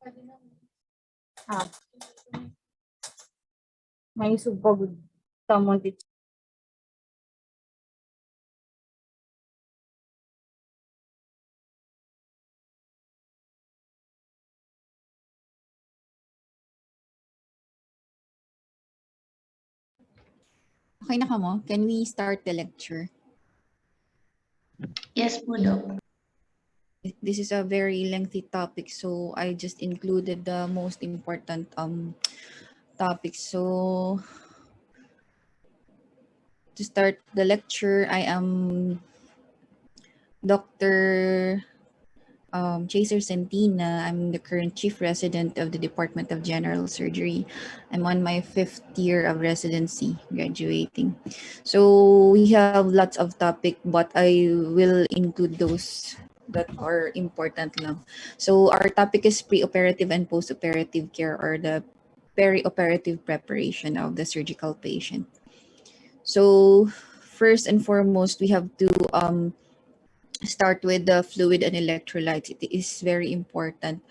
Ah, may subpagod tamon dito. Okay na ka mo? Can we start the lecture? Yes po, Doc. This is a very lengthy topic, so I just included the most important topics. So to start the lecture, I am Dr. Chaser Centina. I'm the current chief resident of the Department of General Surgery. I'm on my 5th year of residency, graduating. So we have lots of topic, but I will include those that are important lang. So our topic is preoperative and postoperative care, or the perioperative preparation of the surgical patient. So first and foremost, we have to start with the fluid and electrolytes. It is very important,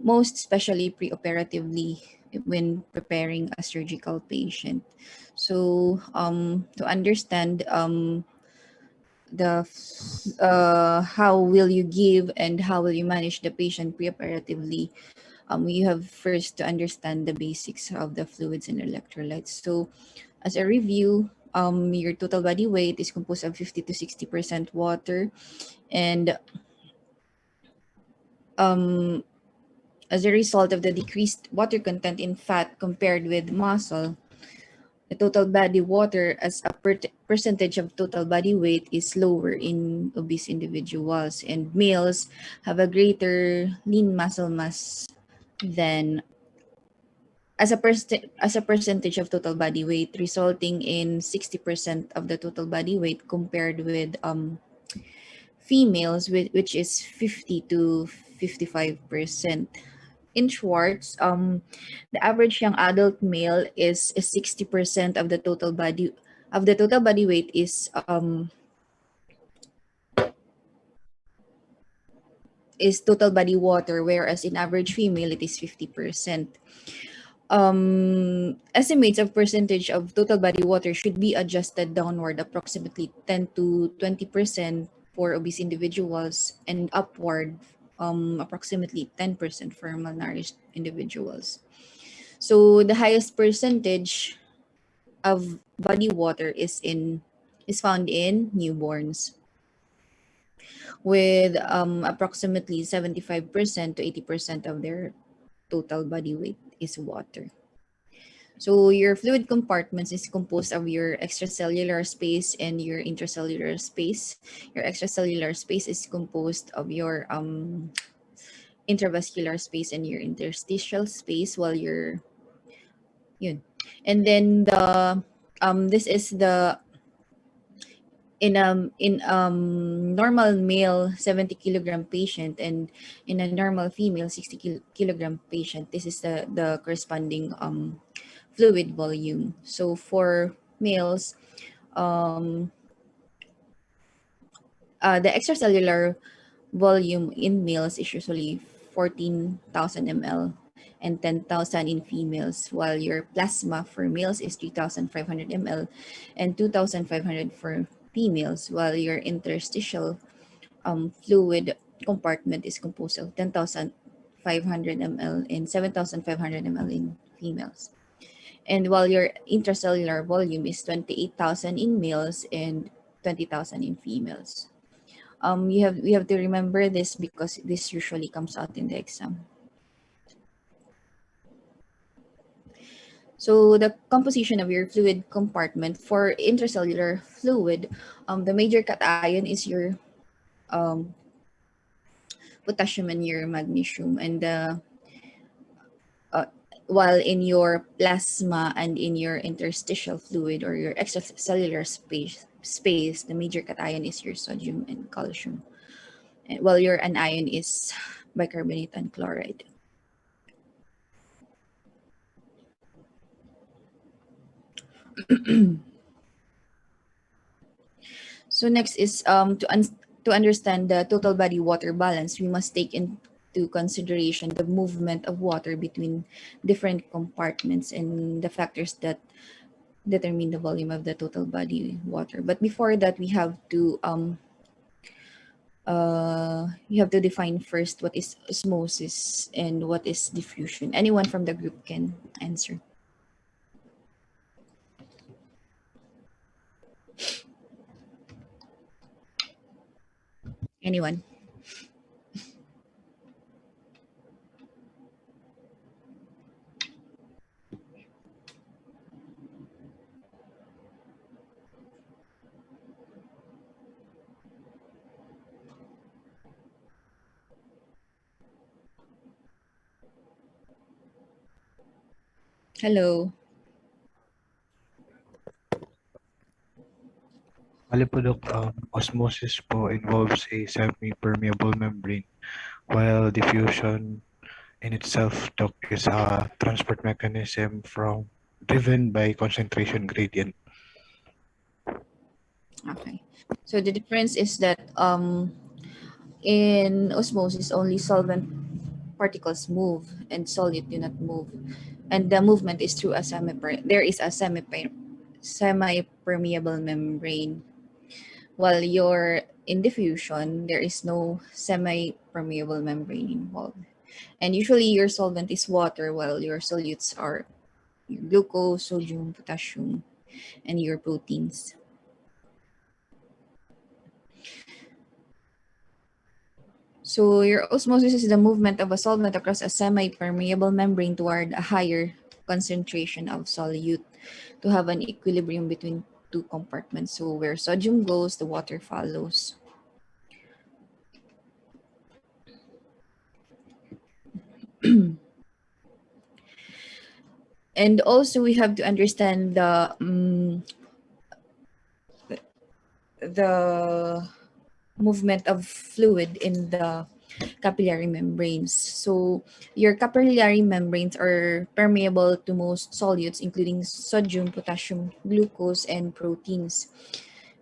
most especially preoperatively when preparing a surgical patient. So to understand the how will you give and how will you manage the patient preoperatively, you have first to understand the basics of the fluids and electrolytes. So as a review, your total body weight is composed of 50 to 60% water, and as a result of the decreased water content in fat compared with muscle, the total body water as a percentage of total body weight is lower in obese individuals, and males have a greater lean muscle mass than as a percentage of total body weight, resulting in 60% of the total body weight compared with females, which is 50 to 55%. In Schwartz, the average young adult male is 60% of the total body weight is total body water, whereas in average female it is 50%. Estimates of percentage of total body water should be adjusted downward, approximately 10 to 20% for obese individuals, and upward approximately 10% for malnourished individuals. So the highest percentage of body water is found in newborns, with approximately 75% to 80% of their total body weight is water. So your fluid compartments is composed of your extracellular space and your intracellular space. Your extracellular space is composed of your intravascular space and your interstitial space, while your yun. And then the this is the in normal male 70 kilogram patient, and in a normal female 60 kilogram patient, this is the corresponding fluid volume. So for males, the extracellular volume in males is usually 14,000 ml and 10,000 in females, while your plasma for males is 3,500 ml and 2,500 for females, while your interstitial fluid compartment is composed of 10,500 ml and 7,500 ml in females. And while your intracellular volume is 28,000 in males and 20,000 in females. We have to remember this because this usually comes out in the exam. So the composition of your fluid compartment for intracellular fluid, the major cation is your potassium and your magnesium, and while in your plasma and in your interstitial fluid or your extracellular space, the major cation is your sodium and calcium, while your anion is bicarbonate and chloride. So next is to understand the total body water balance, we must take into consideration the movement of water between different compartments and the factors that determine the volume of the total body water. But before that, you have to define first what is osmosis and what is diffusion. Anyone from the group can answer. Anyone? Hello. Bale po, Dok, osmosis po involves a semi-permeable membrane, while diffusion in itself, Doc, is a transport mechanism driven by concentration gradient. Okay. So the difference is that in osmosis, only solvent particles move and solute do not move. And the movement is through a there is a semi-permeable membrane. While you're in diffusion, there is no semi-permeable membrane involved. And usually your solvent is water, while your solutes are your glucose, sodium, potassium, and your proteins. So your osmosis is the movement of a solvent across a semi-permeable membrane toward a higher concentration of solute to have an equilibrium between two compartments. So where sodium goes, the water follows. And also we have to understand the movement of fluid in the capillary membranes. So your capillary membranes are permeable to most solutes, including sodium, potassium, glucose, and proteins.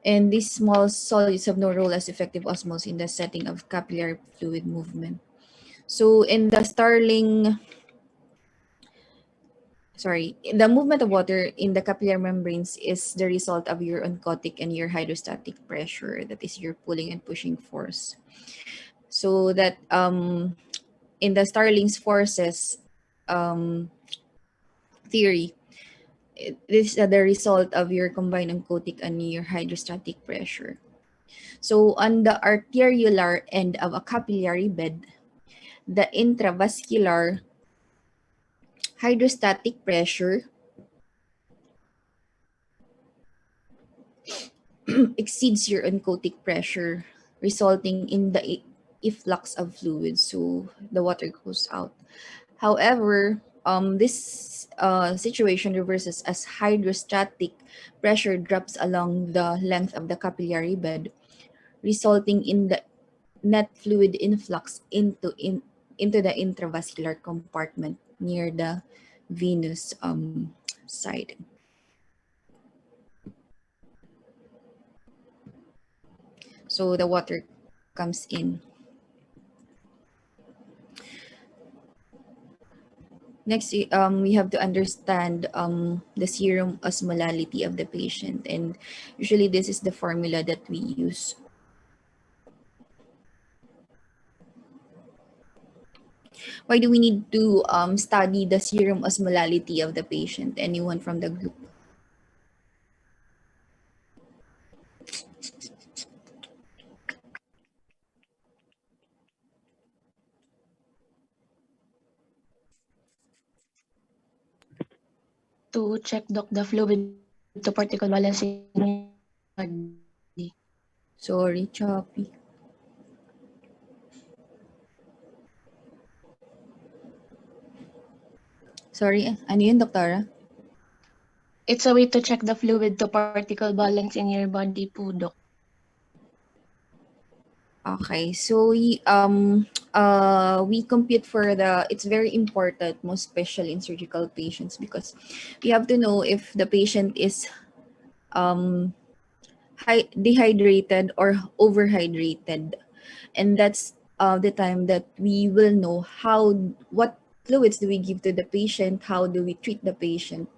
And these small solutes have no role as effective osmosis in the setting of capillary fluid movement. So in the the movement of water in the capillary membranes is the result of your oncotic and your hydrostatic pressure, that is your pulling and pushing force. So that in the Starling's forces theory, this is the result of your combined oncotic and your hydrostatic pressure. So on the arteriolar end of a capillary bed, the intravascular hydrostatic pressure exceeds your oncotic pressure, resulting in the efflux of fluids, so the water goes out. However, this situation reverses as hydrostatic pressure drops along the length of the capillary bed, resulting in the net fluid influx into the intravascular compartment near the venous side. So the water comes in. Next, we have to understand the serum osmolality of the patient, and usually this is the formula that we use. Why do we need to study the serum osmolality of the patient? Anyone from the group? To check the fluid to particle balance in your body. Sorry, choppy. Sorry, ano yun, Doktora? It's a way to check the fluid to particle balance in your body po, Doc. Okay, so we compute for it's very important, most especially in surgical patients, because we have to know if the patient is dehydrated or overhydrated, and that's the time that we will know what fluids do we give to the patient, how do we treat the patient.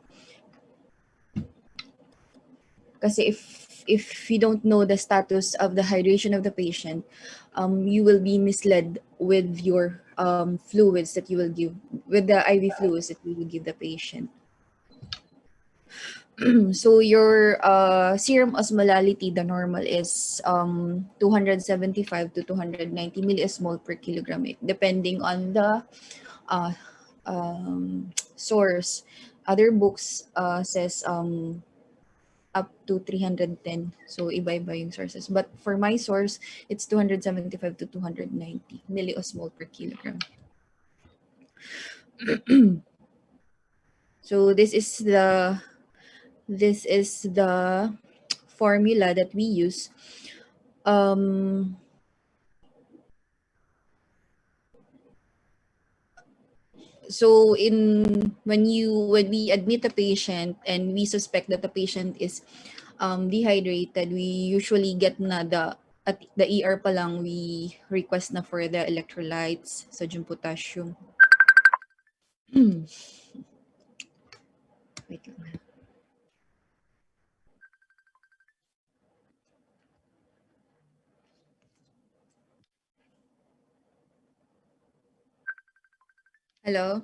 Kasi if you don't know the status of the hydration of the patient, you will be misled with your fluids that you will give, with the IV fluids that you will give the patient. So your serum osmolality, the normal is 275 to 290 millismol per kilogram, depending on the uh, source. Other books says up to 310. So iba-iba yung sources. But for my source, it's 275 to 290 milliosmol per kilogram. So this is the formula that we use. So when we admit a patient and we suspect that the patient is dehydrated, we usually get na at the ER pa lang, we request na for the electrolytes, sodium, potassium. Wait lang. Hello?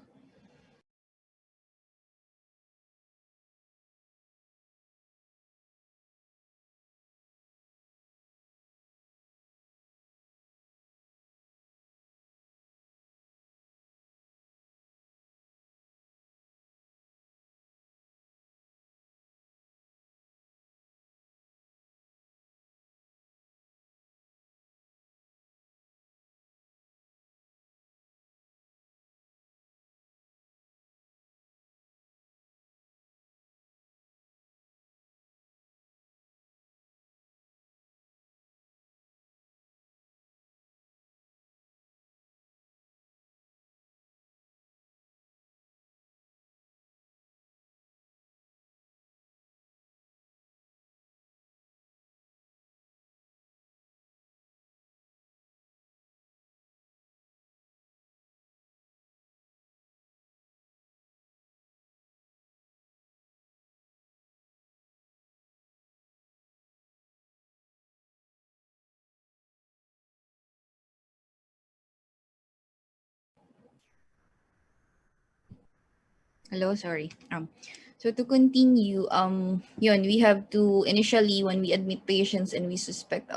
Hello, sorry. So to continue, yun, we have to initially, when we admit patients and we suspect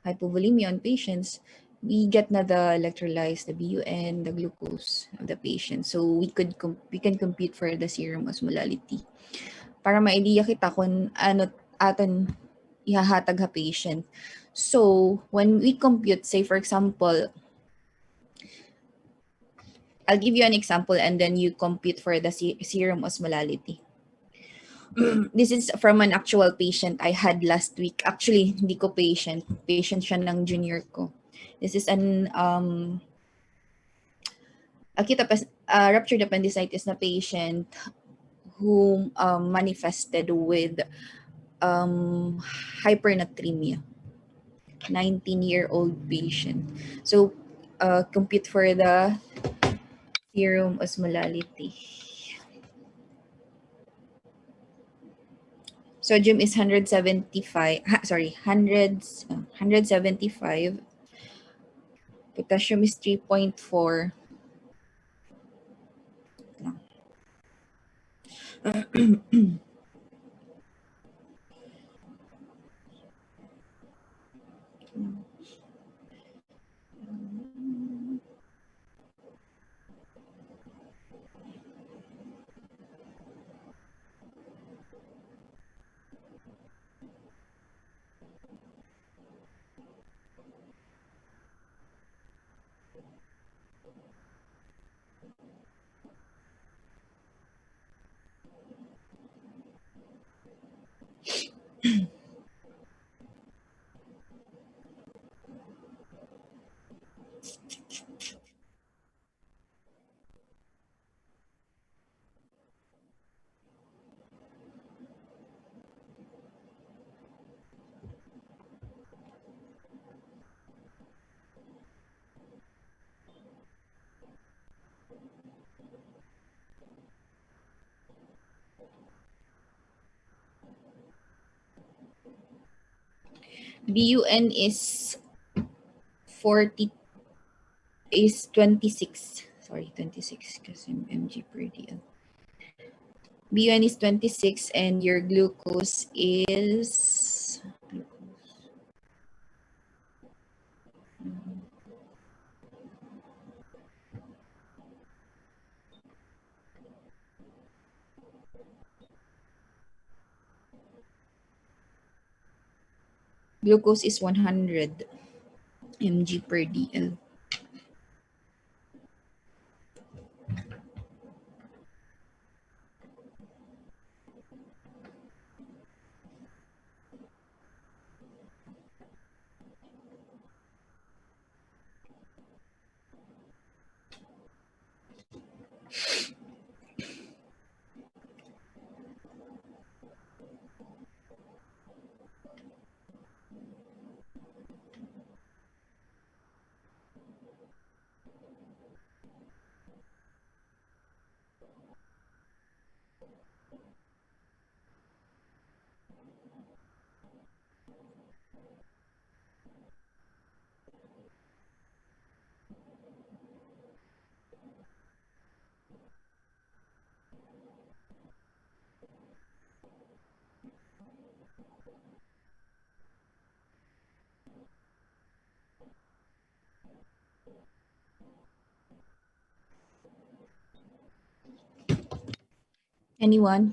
hypovolemia on patients, we get na the electrolytes, the BUN, the glucose of the patient. So we can compute for the serum osmolality. Para ma-idea kita kung ano aton ihahatag ha patient. So when we compute, say for example, I'll give you an example and then you compute for the serum osmolality. This is from an actual patient I had last week. Actually, hindi ko patient. Patient siya ng junior ko. This is an ruptured appendicitis na patient who manifested with hypernatremia. 19-year-old patient. So, compute for the serum osmolality. Sodium is 175. 175. Potassium is 3.4. BUN is 26. Sorry, 26 because I'm mg per dl. BUN is 26 and your glucose is glucose is 100 mg per dl. Anyone?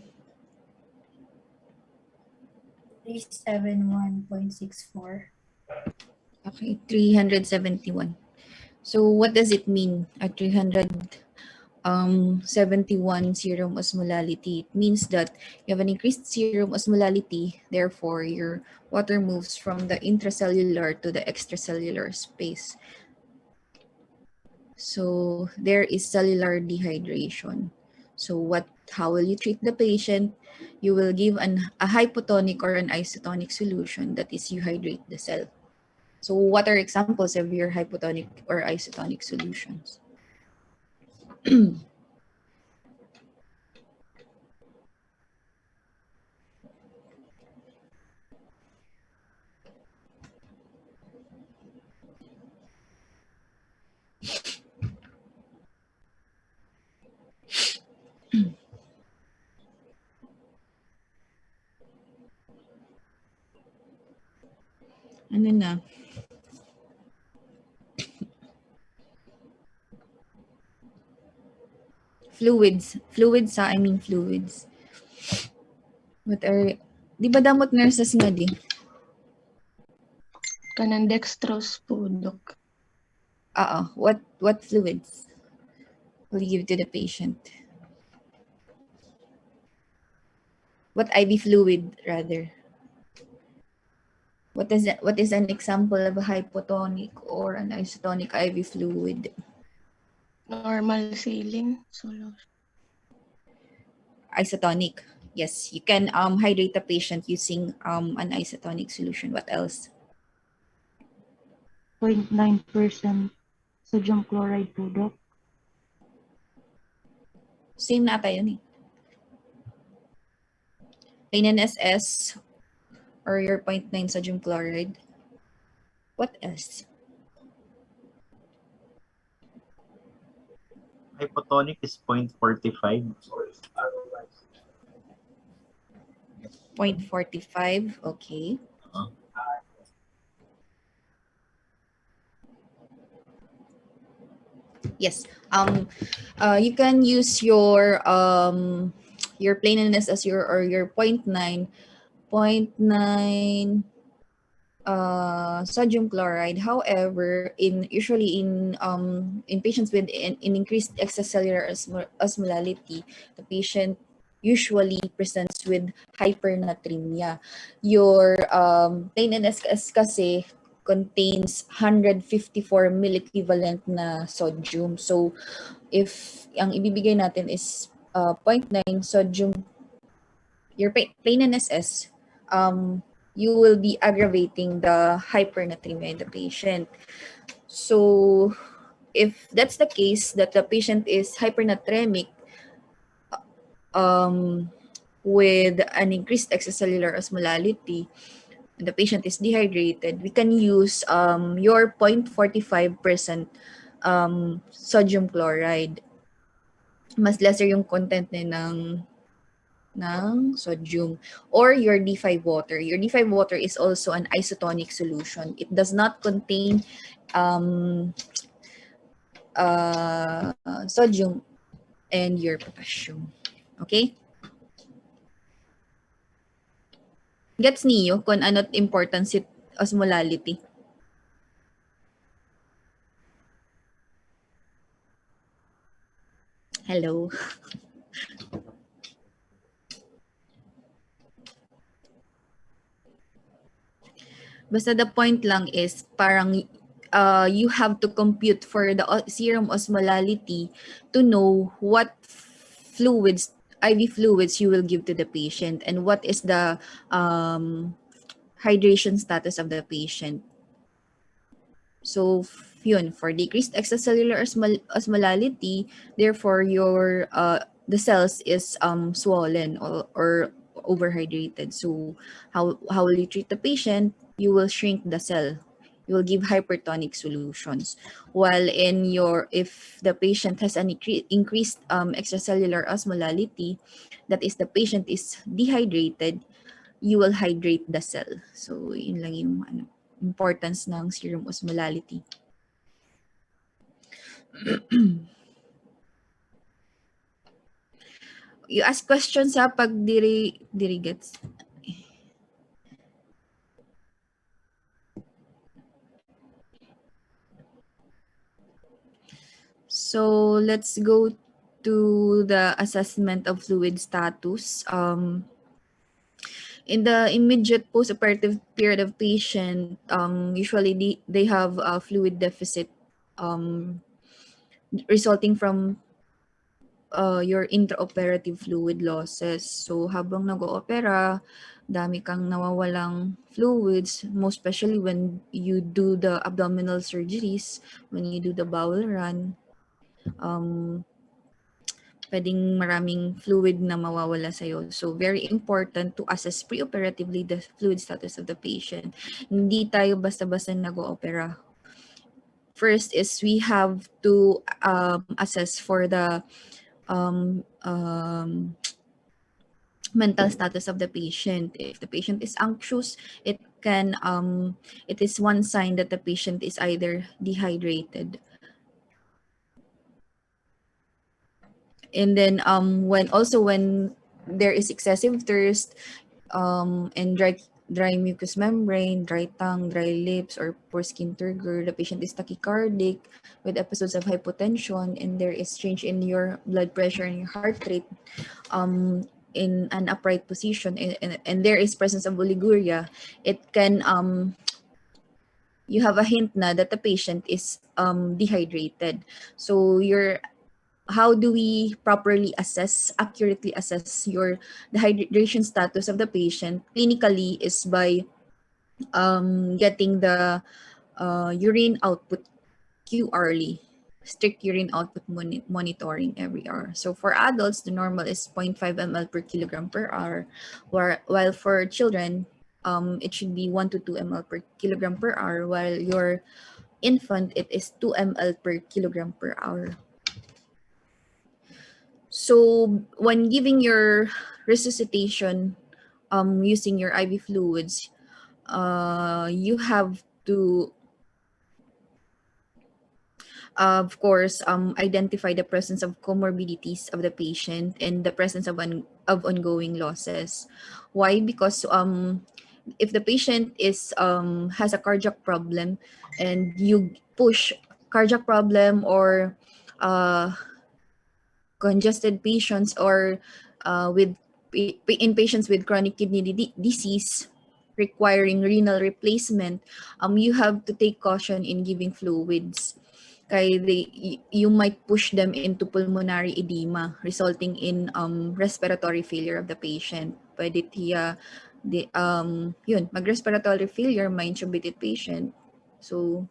371.64. Okay, 371. So what does it mean at 371 serum osmolality? It means that you have an increased serum osmolality, therefore your water moves from the intracellular to the extracellular space. So there is cellular dehydration. So how will you treat the patient? You will give a hypotonic or an isotonic solution, that is, you hydrate the cell. So what are examples of your hypotonic or isotonic solutions? Ano na? Fluids. I mean fluids. What are, di ba damot nurses nga di? Kanang dextrose po, Dok. What fluids will you give to the patient? What IV fluid, rather? What is an example of a hypotonic or an isotonic IV fluid? Normal saline solution. Isotonic. Yes, you can hydrate the patient using an isotonic solution. What else? 0.9% sodium chloride po, Doc. Same na tayo ni. Plain NSS or your 0.9 sodium chloride. What else? Hypotonic is 0.45. 0.45, okay. Yes. You can use your plain NSS or your 0.9 sodium chloride. However, usually in patients with an increased extracellular osmolality, the patient usually presents with hypernatremia. Your plain NSS kasi contains 154 milliequivalent na sodium. So if ang ibibigay natin is 0.9 sodium, your plain NSS, you will be aggravating the hypernatremia in the patient. So if that's the case that the patient is hypernatremic with an increased extracellular osmolality, the patient is dehydrated, we can use your 0.45% sodium chloride. Mas lesser yung content ng sodium, or your D5 water. Your D5 water is also an isotonic solution. It does not contain sodium and your potassium. Okay? Gets niyo kung ano't importance it osmolality? Hello? Basta the point lang is parang you have to compute for the serum osmolality to know what fluids, IV fluids you will give to the patient and what is the hydration status of the patient. So yun, for decreased extracellular osmolality, therefore your the cells is swollen or overhydrated. So how will you treat the patient? You will shrink the cell. You will give hypertonic solutions. While if the patient has an increased extracellular osmolality, that is the patient is dehydrated, you will hydrate the cell. So yun lang yung importance ng serum osmolality. You ask questions pag diri gets. So let's go to the assessment of fluid status. In the immediate postoperative period of patient, usually they have a fluid deficit resulting from your intraoperative fluid losses. So habang nag-oopera, dami kang nawawalang fluids, most especially when you do the abdominal surgeries, when you do the bowel run. Pwedeng maraming fluid na mawawala sa'yo. So, very important to assess preoperatively the fluid status of the patient. Hindi tayo basta-basta nag-oopera. First is we have to assess for the mental status of the patient. If the patient is anxious, it is one sign that the patient is either dehydrated. And then when there is excessive thirst and dry mucous membrane, dry tongue, dry lips, or poor skin turgor, the patient is tachycardic with episodes of hypotension, and there is change in your blood pressure and your heart rate in an upright position, and there is presence of oliguria, it can you have a hint na that the patient is dehydrated. So how do we properly accurately assess the hydration status of the patient clinically is by getting the urine output QRly, strict urine output monitoring every hour. So for adults, the normal is 0.5 ml per kilogram per hour, while for children, it should be 1 to 2 ml per kilogram per hour, while your infant, it is 2 ml per kilogram per hour. So when giving your resuscitation using your IV fluids, you have to, of course, identify the presence of comorbidities of the patient and the presence of ongoing losses. Why? Because if the patient has a cardiac problem and you push cardiac problem or congested patients or in patients with chronic kidney disease requiring renal replacement, you have to take caution in giving fluids. You might push them into pulmonary edema, resulting in respiratory failure of the patient. Pwede mag-respiratory failure, may intubated patient. So,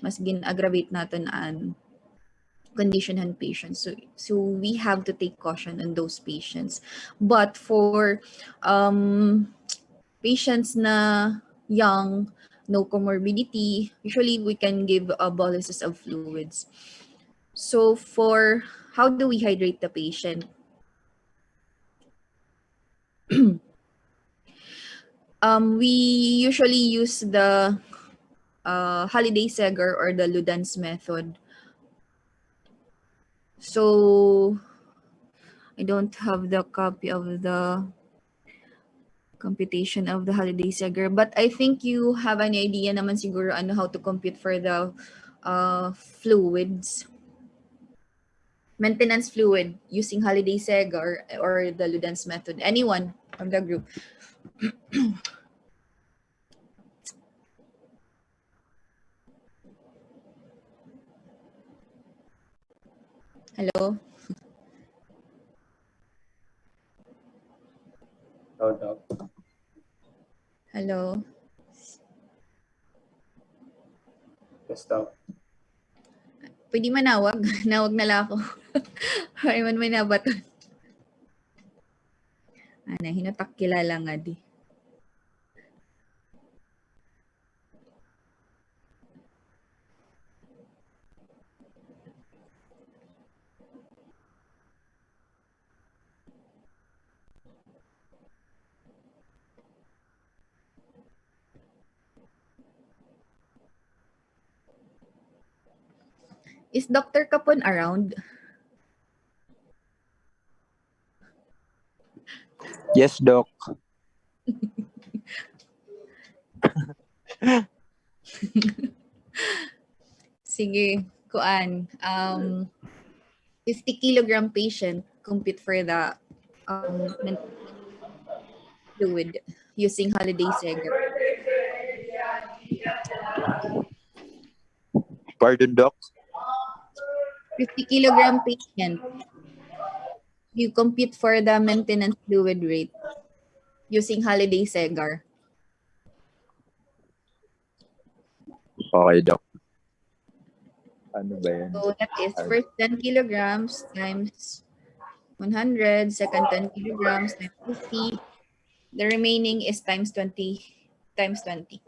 mas gin-aggravate natin condition patients. So we have to take caution on those patients. But for patients na young, no comorbidity, usually we can give boluses of fluids. So for how do we hydrate the patient? We usually use the holiday Seger or the Ludans method. So I don't have the copy of the computation of the holiday Seger, but I think you have an idea naman siguro ano how to compute for the fluids. Maintenance fluid using holiday Seger or the Ludans method. Anyone from the group? Hello? Doc. Hello? Yes, Doc. Pwede manawag? Nawag na lang ako. Ay man may nabaton. Ana, hinutak kilala nga di. Is Dr. Kapon around? Yes, Doc. Sige, kuan. 50 kilogram patient compute for the fluid using holiday Seger. Pardon, Doc. 50 kilogram patient, you compute for the maintenance fluid rate using holiday Seger. Okay, Doc. Ano ba yan? So that is first 10 kilograms times 100, second 10 kilograms times 50. The remaining is times 20 times 20.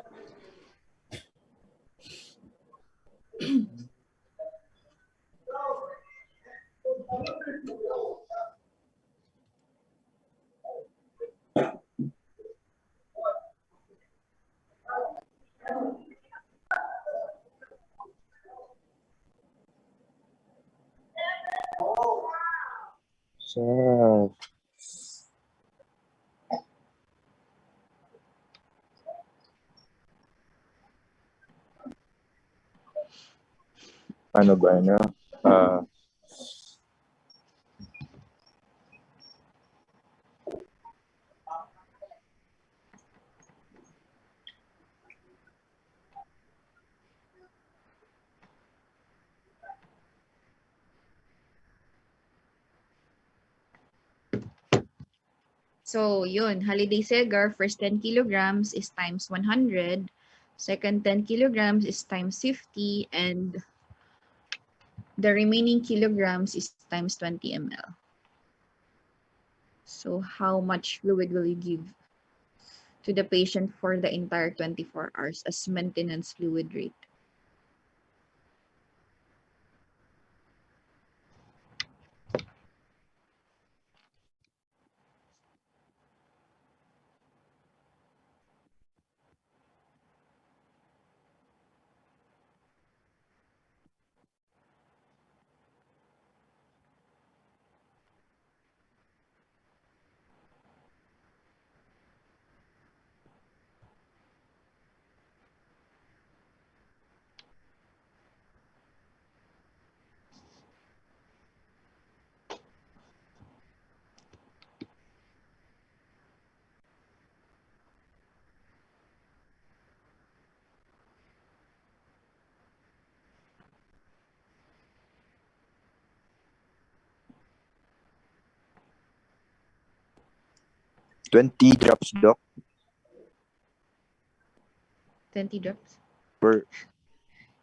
So, ano ba, ano? So yun, holiday Seger, first 10 kilograms is times 100, second 10 kilograms is times 50, and the remaining kilograms is times 20 ml. So how much fluid will you give to the patient for the entire 24 hours as maintenance fluid rate? $20 drops, Doc, 20 drops? per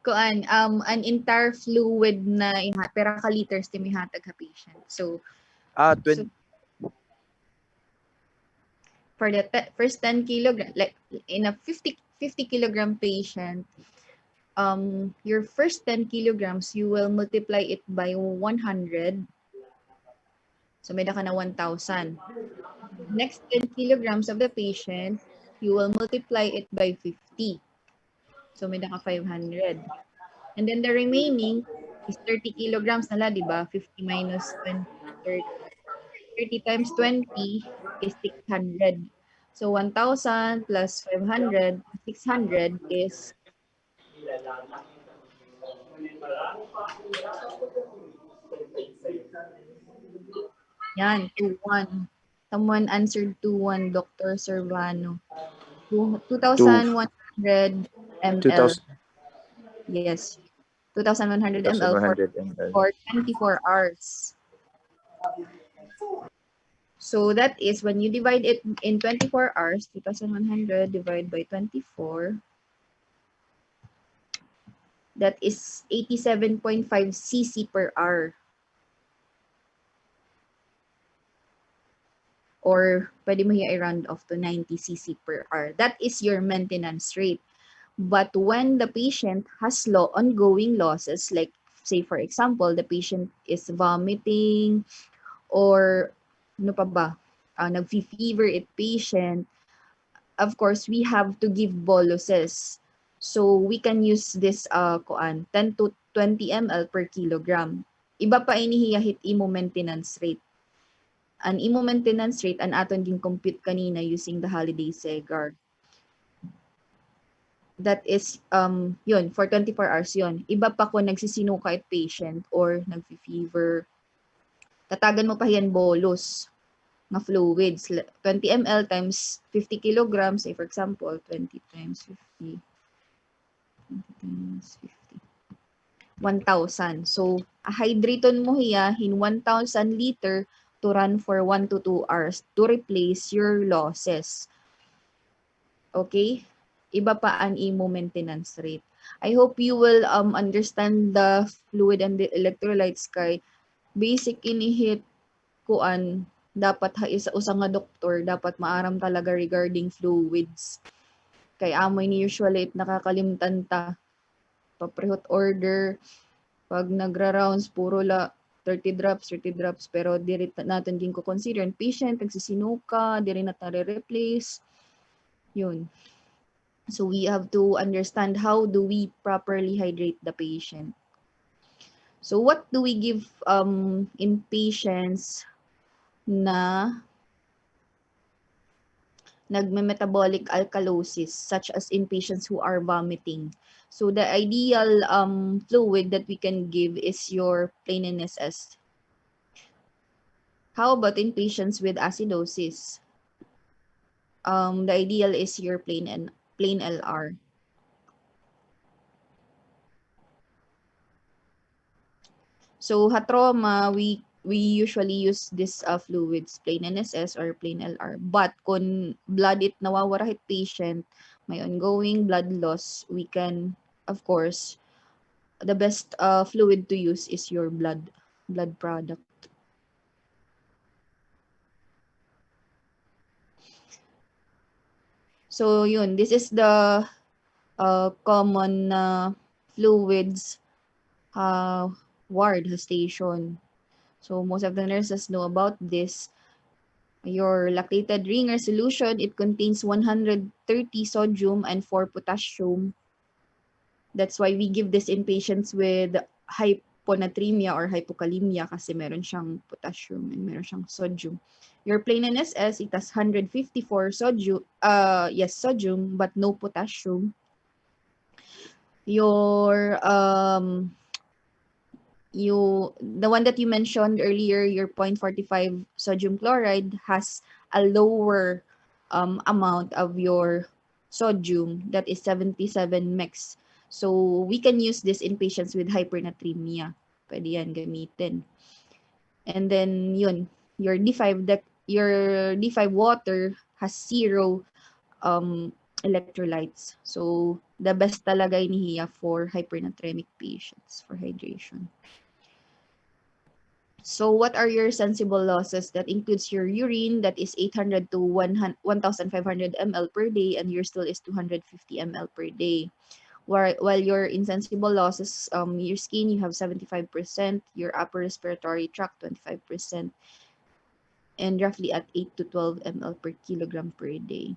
an entire fluid na pera ka liters ti may hatag ha patient. So 20. for the first 10 kilogram, like in a 50 kilogram patient, your first 10 kilograms, you will multiply it by 100. So may ka na 1,000. Next 10 kilograms of the patient, you will multiply it by 50. So may ka 500. And then the remaining is 30 kilograms nala, di ba? 50 minus 20, 30. 30 times 20 is 600. So 1,000 plus 500, 600 is yan, 2,1. Someone answered 2,1, Dr. Servano. 2,100 ml. 2,000. Yes. 2,100 ml 2,100 ml. for 24 hours. So that is when you divide it in 24 hours, 2,100 divided by 24, that is 87.5 cc per hour. Or pwede mo i-round off to 90 cc per hour. That is your maintenance rate. But when the patient has ongoing losses, like say for example, the patient is vomiting or ano pa ba, nag-fever it patient, of course, we have to give boluses. So we can use this 10 to 20 ml per kilogram. Iba pa inihiyahit imo maintenance rate. An imo maintenance rate an aton din compute kanina using the holiday CEGAR. That is yun for 24 hours yun. Iba pa kung nagsisinuka it patient or nag-fever. Tatagan mo pa yan bolus na fluids. 20 ml times 50 kilograms, say for example, 20 times 50. 20 times 50. 1,000. So, hydraton mo hiya in 1,000 liter to run for 1 to 2 hours to replace your losses. Okay? Iba pa ang imo maintenance rate. I hope you will understand the fluid and the electrolytes kay basic inihit kuan dapat isa usa nga doktor dapat maaram talaga regarding fluids. Kay amoy ni usually nakakalimtan ta pa-prehot order pag nagra-rounds puro la 30 drops pero diri natin din ko consider ang patient nagsisinuka diri na replace yun. So we have to understand how do we properly hydrate the patient. So what do we give in patients na nagme-metabolic alkalosis such as in patients who are vomiting? So the ideal fluid that we can give is your plain NSS. How about in patients with acidosis? The ideal is your plain LR. So hatroma, we usually use this fluids, plain NSS or plain LR. But kung blood it nawawara hit patient, may ongoing blood loss, we can, of course, the best fluid to use is your blood product. So yun, this is the common fluids ward station. So most of the nurses know about this. Your lactated ringer solution, it contains 130 sodium and 4 potassium. That's why we give this in patients with hyponatremia or hypokalemia kasi meron siyang potassium and meron siyang sodium. Your plain NSS, it has 154 sodium, sodium but no potassium. Your the one that you mentioned earlier, your 0.45 sodium chloride has a lower amount of your sodium, that is 77 mg. So we can use this in patients with hypernatremia. Pwede yan gamitin. And then yun, your D5 water has 0 electrolytes. So the best talaga inihiya for hypernatremic patients for hydration. So what are your sensible losses? That includes your urine, that is 800 to 1,500 ml per day, and your stool is 250 ml per day. While your insensible losses, your skin, you have 75%, your upper respiratory tract, 25%, and roughly at 8 to 12 ml per kilogram per day.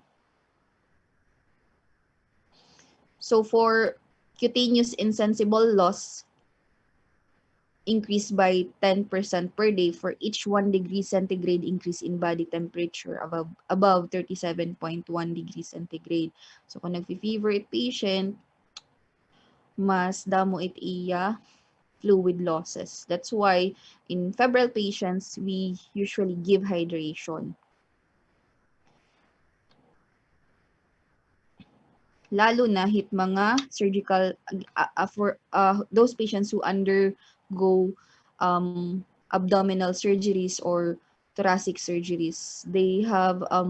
So for cutaneous insensible loss, increase by 10% per day for each 1 degree centigrade increase in body temperature above 37.1 degrees centigrade. So kung nag-fever it patient, mas damo it iya fluid losses. That's why in febrile patients, we usually give hydration. Lalo na hit mga surgical, for those patients who undergo abdominal surgeries or thoracic surgeries, they have a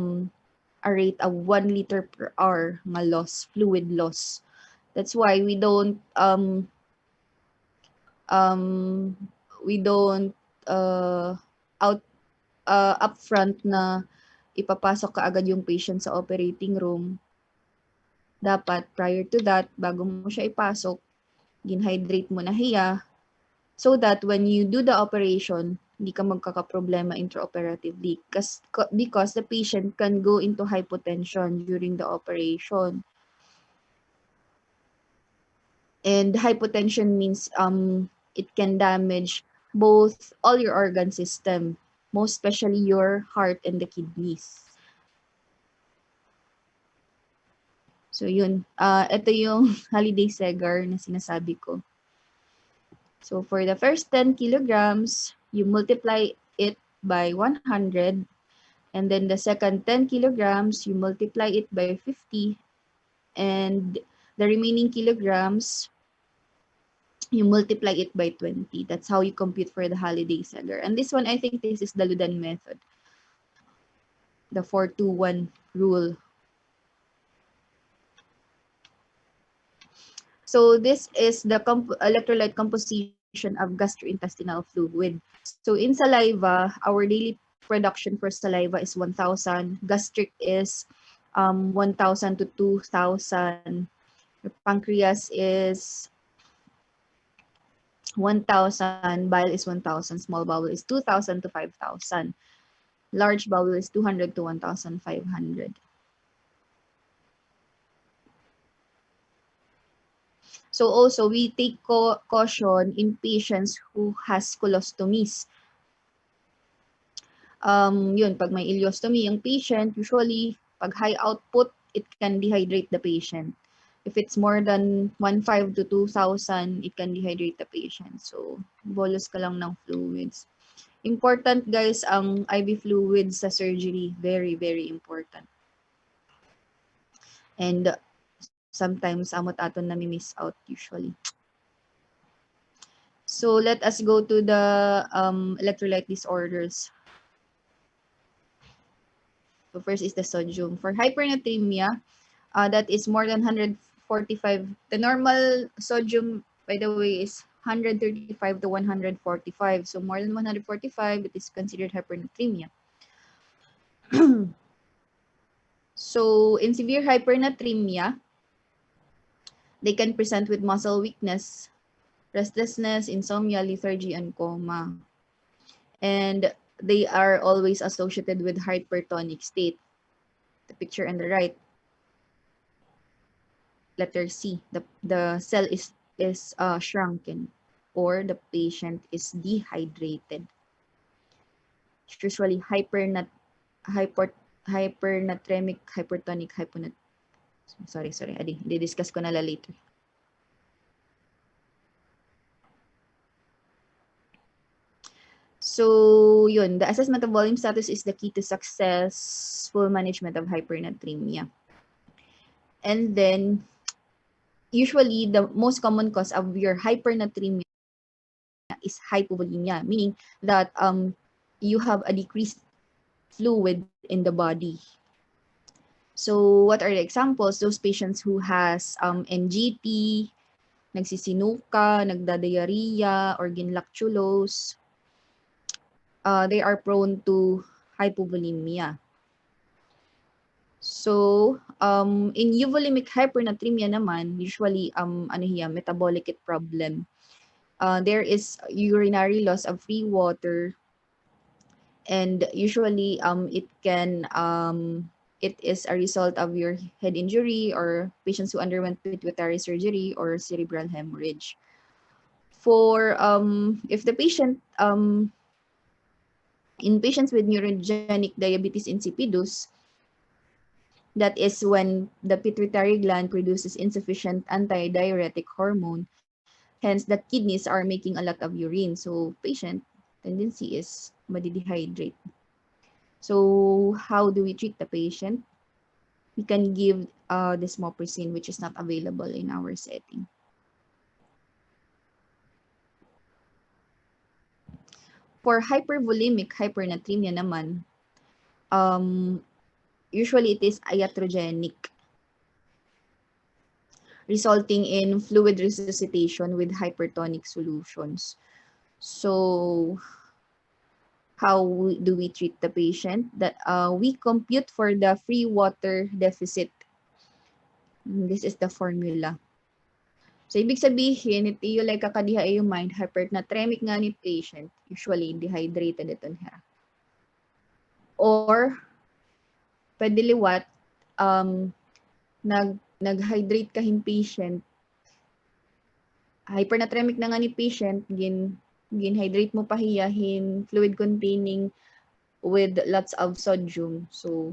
rate of 1 liter per hour nga loss, fluid loss. That's why we don't upfront na ipapasok kaagad yung patient sa operating room. Dapat prior to that, bago mo siya ipasok, ginhydrate mo na hiya, so that when you do the operation, hindi ka magkakaproblema intraoperatively because the patient can go into hypotension during the operation. And hypotension means it can damage both all your organ system, most especially your heart and the kidneys. So yun, ito yung holiday segar na sinasabi ko. So for the first 10 kilograms, you multiply it by 100, and then the second 10 kilograms, you multiply it by 50, and the remaining kilograms, you multiply it by 20. That's how you compute for the holiday segar. And this one, I think this is the Ludan method, the 4-2-1 rule. So this is the electrolyte composition of gastrointestinal fluid. So in saliva, our daily production for saliva is 1,000. Gastric is 1,000 to 2,000. Your pancreas is 1,000. Bile is 1,000. Small bowel is 2,000 to 5,000. Large bowel is 200 to 1,500. So also, we take caution in patients who has colostomies. Yun, pag may ileostomy yung patient, usually, pag high output, it can dehydrate the patient. If it's more than 1,500 to 2,000, it can dehydrate the patient. So, bolus ka lang ng fluids. Important, guys, ang IV fluids sa surgery. Very, very important. And sometimes, amot aton na miss out usually. So, let us go to the electrolyte disorders. So, first is the sodium. For hypernatremia, that is more than 145. The normal sodium, by the way, is 135 to 145. So, more than 145, it is considered hypernatremia. So, in severe hypernatremia, they can present with muscle weakness, restlessness, insomnia, lethargy, and coma. And they are always associated with hypertonic state. The picture on the right, letter C, the cell is shrunken, or the patient is dehydrated. It's usually hypernatremic, hypertonic, sorry, adi, di-discuss ko na later. So, yun, the assessment of volume status is the key to successful management of hypernatremia. And then, usually, the most common cause of your hypernatremia is hypovolemia, meaning that you have a decreased fluid in the body. So what are the examples? Those patients who has NGT, nagsisinuka, nagdadiarrhea, or ginlactulose, they are prone to hypovolemia. So, in euvolemic hypernatremia naman, usually, metabolic problem. There is urinary loss of free water, and usually, it is a result of your head injury or patients who underwent pituitary surgery or cerebral hemorrhage. For if the patient in patients with neurogenic diabetes insipidus, that is when the pituitary gland produces insufficient antidiuretic hormone. Hence, the kidneys are making a lot of urine. So, patient tendency is madidehydrate. So, how do we treat the patient? We can give desmopressin, which is not available in our setting. For hypervolemic hypernatremia naman, usually it is iatrogenic, resulting in fluid resuscitation with hypertonic solutions. So, how do we treat the patient? That we compute for the free water deficit. This is the formula. So, ibig sabihin, ito yung like kakadiha yung mind, hypernatremic nga ni patient, usually dehydrated ito niya. Or, pwede liwat, nag-hydrate kahin patient, hypernatremic na nga ni patient, ginhydrate mo pahiyahin, fluid containing with lots of sodium. So,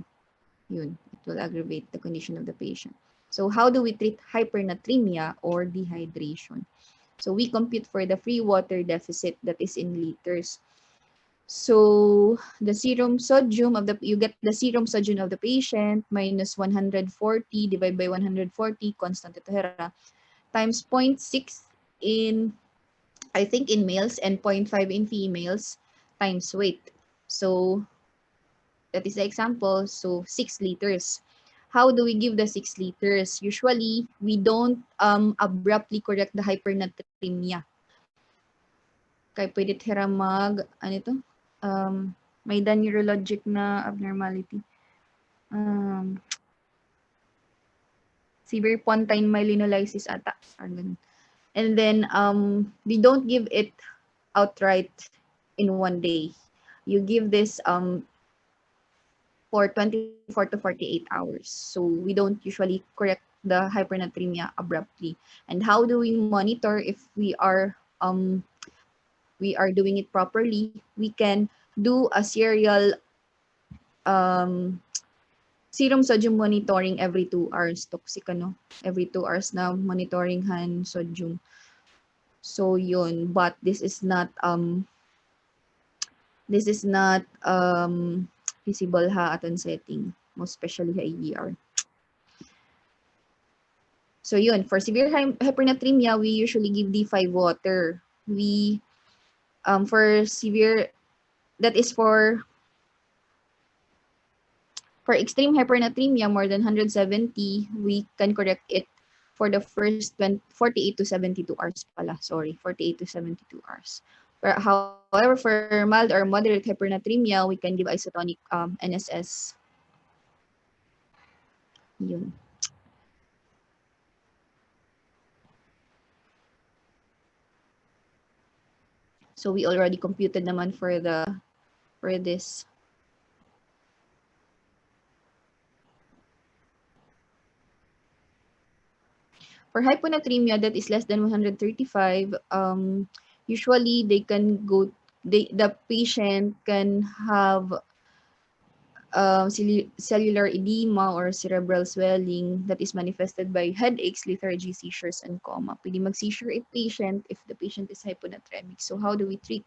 yun, it will aggravate the condition of the patient. So, how do we treat hypernatremia or dehydration? So, we compute for the free water deficit that is in liters. So, the serum sodium of you get the serum sodium of the patient minus 140 divided by 140, constant ito hera, times 0.6 in, I think in males and 0.5 in females times weight. So, that is the example. So, 6 liters. How do we give the 6 liters? Usually, we don't abruptly correct the hypernatremia. Kaya pwede tira ano ito? May neurologic na abnormality. Severe pontine myelinolysis ata. And then, we don't give it outright in one day. You give this for 24 to 48 hours. So we don't usually correct the hypernatremia abruptly. And how do we monitor if we are doing it properly? We can do a serial serum sodium monitoring every 2 hours. Toxic ano? Every 2 hours na monitoring han sodium. So yun, but this is not feasible ha aton setting, most especially sa ER. So yun, for severe hypernatremia, we usually give D5 water. We for severe, that is for extreme hypernatremia more than 170, we can correct it for the first 48 to 72 hours pala. Sorry, 48 to 72 hours. However, for mild or moderate hypernatremia, we can give isotonic NSS. Yun. So we already computed naman for this. For hyponatremia that is less than 135, usually the patient can have cellular edema or cerebral swelling that is manifested by headaches, lethargy, seizures, and coma. Pwede mag-seizure a patient if the patient is hyponatremic. So how do we treat?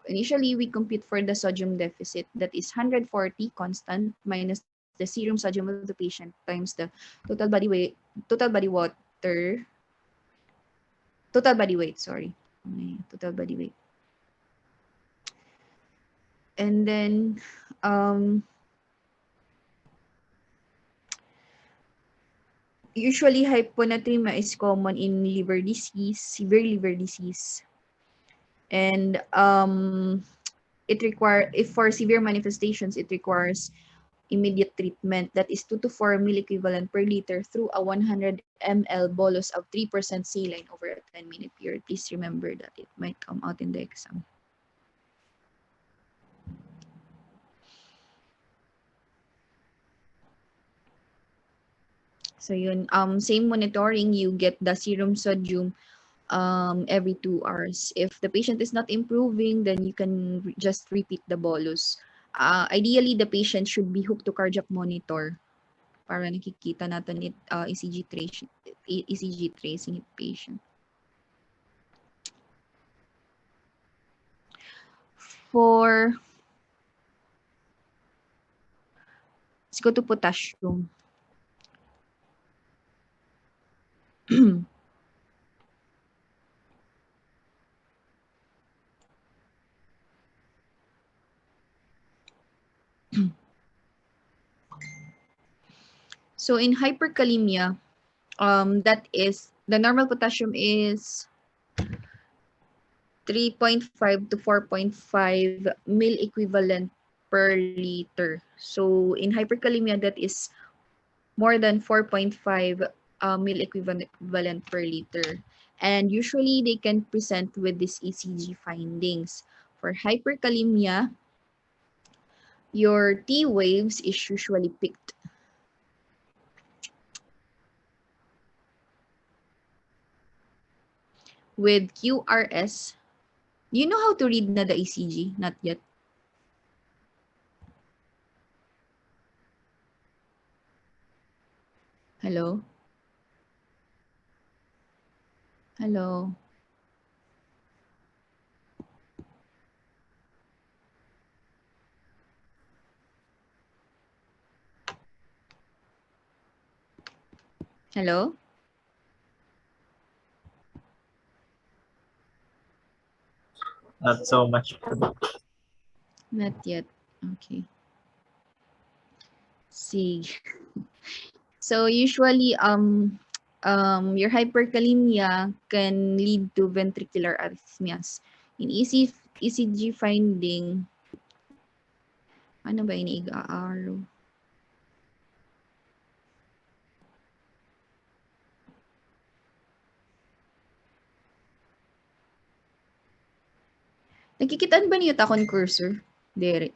Initially, we compute for the sodium deficit, that is 140 constant minus the serum sodium of the patient times the total body weight, total body weight. And then Usually, hyponatremia is common in liver disease, severe liver disease. And if for severe manifestations, it requires immediate treatment, that is 2 to 4 milliequivalent per liter through a 100 ml bolus of 3% saline over a 10-minute period. Please remember that it might come out in the exam. So yun, same monitoring, you get the serum sodium every 2 hours. If the patient is not improving, then you can just repeat the bolus. Ideally, the patient should be hooked to cardiac monitor para nakikita natin ECG tracing it patient. Let's go to potassium. So in hyperkalemia, that is, the normal potassium is 3.5 to 4.5 mil equivalent per liter. So in hyperkalemia, that is more than 4.5 mil equivalent per liter. And usually they can present with these ECG findings. For hyperkalemia, your T waves is usually picked. With QRS, do you know how to read na the ECG? Not yet. Hello? Hello? Hello? Not so much. Not yet. Okay. See. So usually, your hyperkalemia can lead to ventricular arrhythmias. In ECG finding, ano ba ini iga-araw? Nakikitaan ba niyo takon cursor? Dere.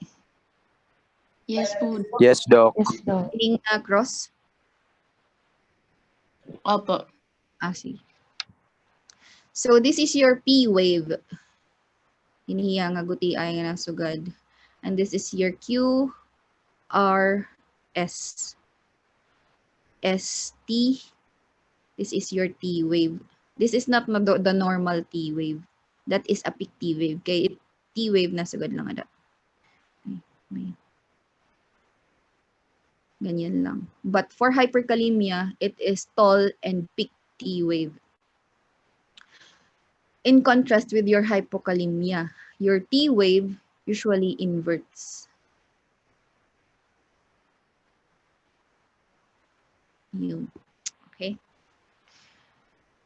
Yes po. Yes, Doc. Yes, Doc. Ining cross? Opo. Sige. So this is your P wave. Hinihiya nga guti ay nga sugad. And this is your Q, R, S. ST. This is your T wave. This is not the normal T wave. That is a peak T wave. Kaya T wave na sugad lang ada. Ganyan lang. But for hyperkalemia, it is tall and peak T wave. In contrast with your hypokalemia, your T wave usually inverts. Okay.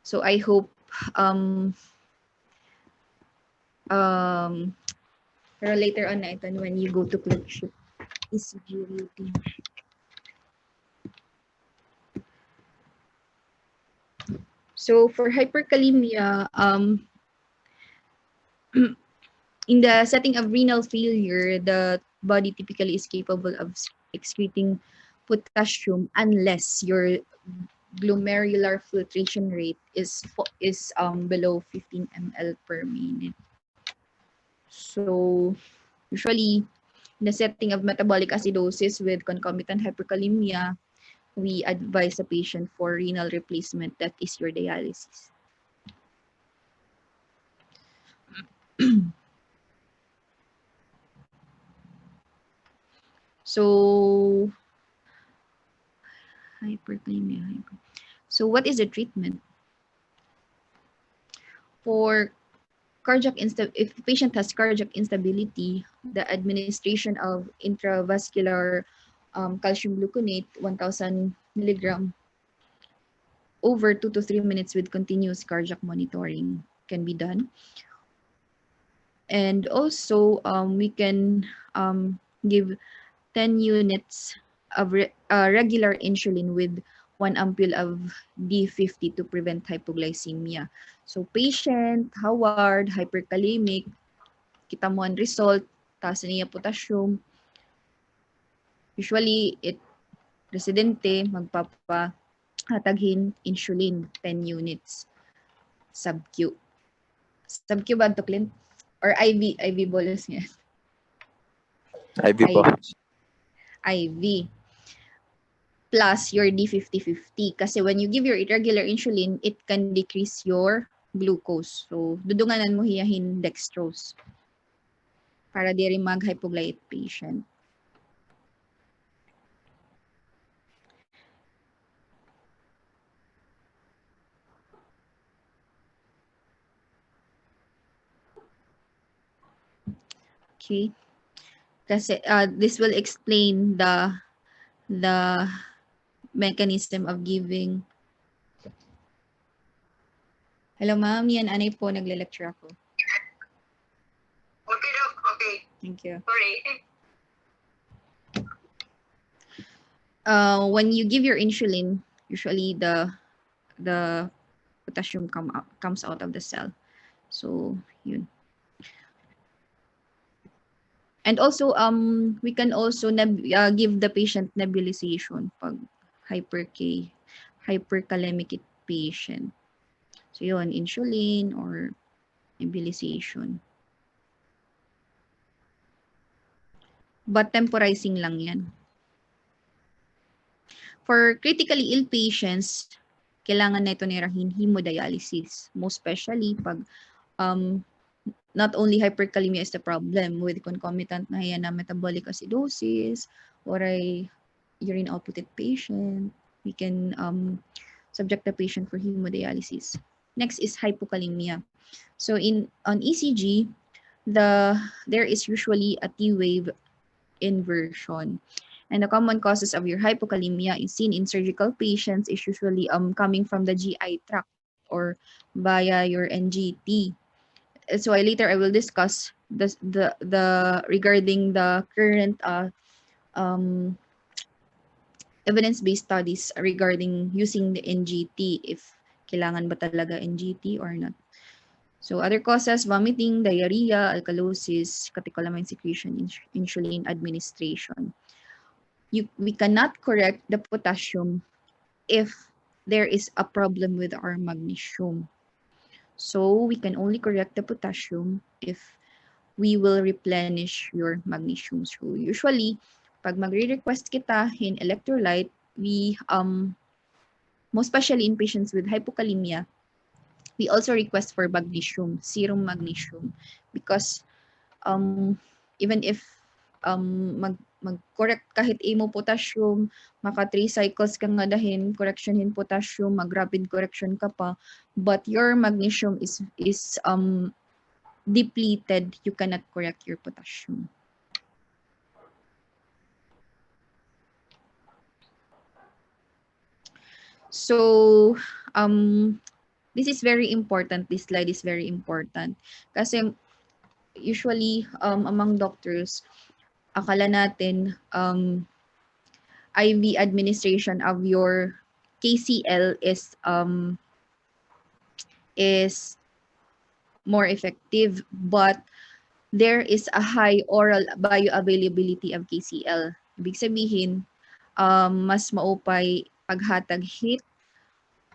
So I hope pero later on na ito when you go to clerkship ECG routine. So for hyperkalemia, in the setting of renal failure, the body typically is capable of excreting potassium unless your glomerular filtration rate is below 15 ml per minute. So usually, in the setting of metabolic acidosis with concomitant hyperkalemia, we advise a patient for renal replacement, that is your dialysis. So, hyperkalemia. So, what is the treatment? For if the patient has cardiac instability, the administration of intravascular calcium gluconate 1000 milligram over 2 to 3 minutes with continuous cardiac monitoring can be done. And also, we can give 10 units of regular insulin with 1 ampule of D50 to prevent hypoglycemia. So patient, Howard, hyperkalemic, kita mo ang result, taas niya potassium. Usually, residente, magpapahataghin insulin 10 units. Sub-Q. Sub-Q ba ito, Clint? Or IV? IV bolus nga. IV po. IV. Plus your D50-50. Kasi when you give your irregular insulin, it can decrease your glucose. So, dudunganan mo hiyahin dextrose para di rin mag-hypoglycemic patient. Okay. Kasi this will explain the mechanism of giving. Hello, ma'am. Yan, anay po. Nagle-lecture ako. Okay, Doc. Okay. Thank you. Sorry. When you give your insulin, usually the potassium comes out of the cell. So, yun. And also, we can also give the patient nebulization pag hyperkalemic patient. So, yun, insulin or nebulization. But temporizing lang yan. For critically ill patients, kailangan na ito nirahin hemodialysis. Most especially pag not only hyperkalemia is the problem with concomitant na yan na metabolic acidosis or a urine outputted patient, we can subject the patient for hemodialysis. Next is hypokalemia. So on ECG, there is usually a T-wave inversion. And the common causes of your hypokalemia is seen in surgical patients is usually coming from the GI tract or via your NGT. So later I will discuss the regarding the current evidence-based studies regarding using the NGT, if kailangan ba talaga NGT or not. So other causes, vomiting, diarrhea, alkalosis, catecholamine secretion, insulin administration. We cannot correct the potassium if there is a problem with our magnesium. So we can only correct the potassium if we will replenish your magnesium. So usually, pag magre-request kita in electrolyte, we most especially in patients with hypokalemia, we also request for magnesium, serum magnesium, because even if mag-correct kahit imo potassium, maka 3 cycles kang nga dahin, correctionin potassium, mag-rapid correction ka pa, but your magnesium is depleted, you cannot correct your potassium. So, this is very important. This slide is very important. Kasi usually, among doctors, akala natin IV administration of your KCL is more effective, but there is a high oral bioavailability of KCL. Ibig sabihin, mas maupay paghatag hit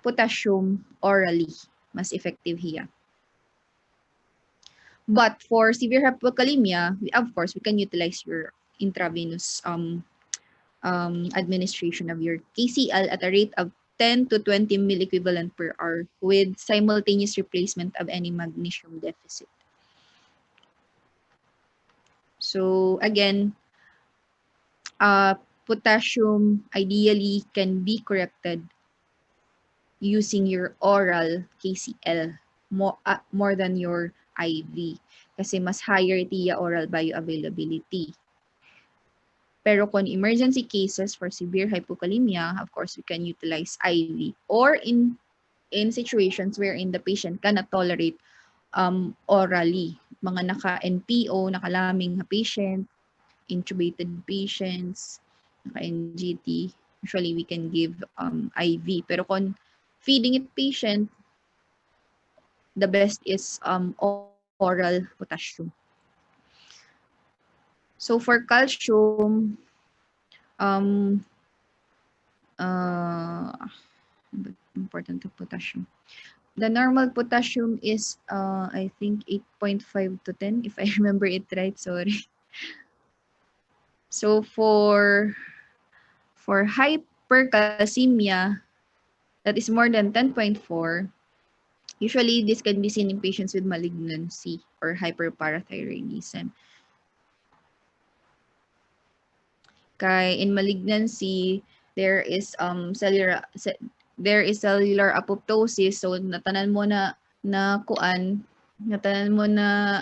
potassium orally, mas effective hiya. But for severe hypokalemia, of course, we can utilize your intravenous administration of your KCL at a rate of 10 to 20 milliequivalent per hour with simultaneous replacement of any magnesium deficit. So again, potassium ideally can be corrected using your oral KCL more than your IV kasi mas higher tiya oral bioavailability. Pero kung emergency cases for severe hypokalemia, of course, we can utilize IV. Or in situations wherein the patient cannot tolerate orally, mga naka-NPO, nakalaming na patient, intubated patients, naka-NGT, usually we can give IV. Pero kung feeding it patient, the best is oral potassium. So for calcium, important of potassium. The normal potassium is, I think, 8.5 to 10, if I remember it right, sorry. So for hypercalcemia, that is more than 10.4, usually this can be seen in patients with malignancy or hyperparathyroidism. In malignancy, there is cellular apoptosis, so natanan mo na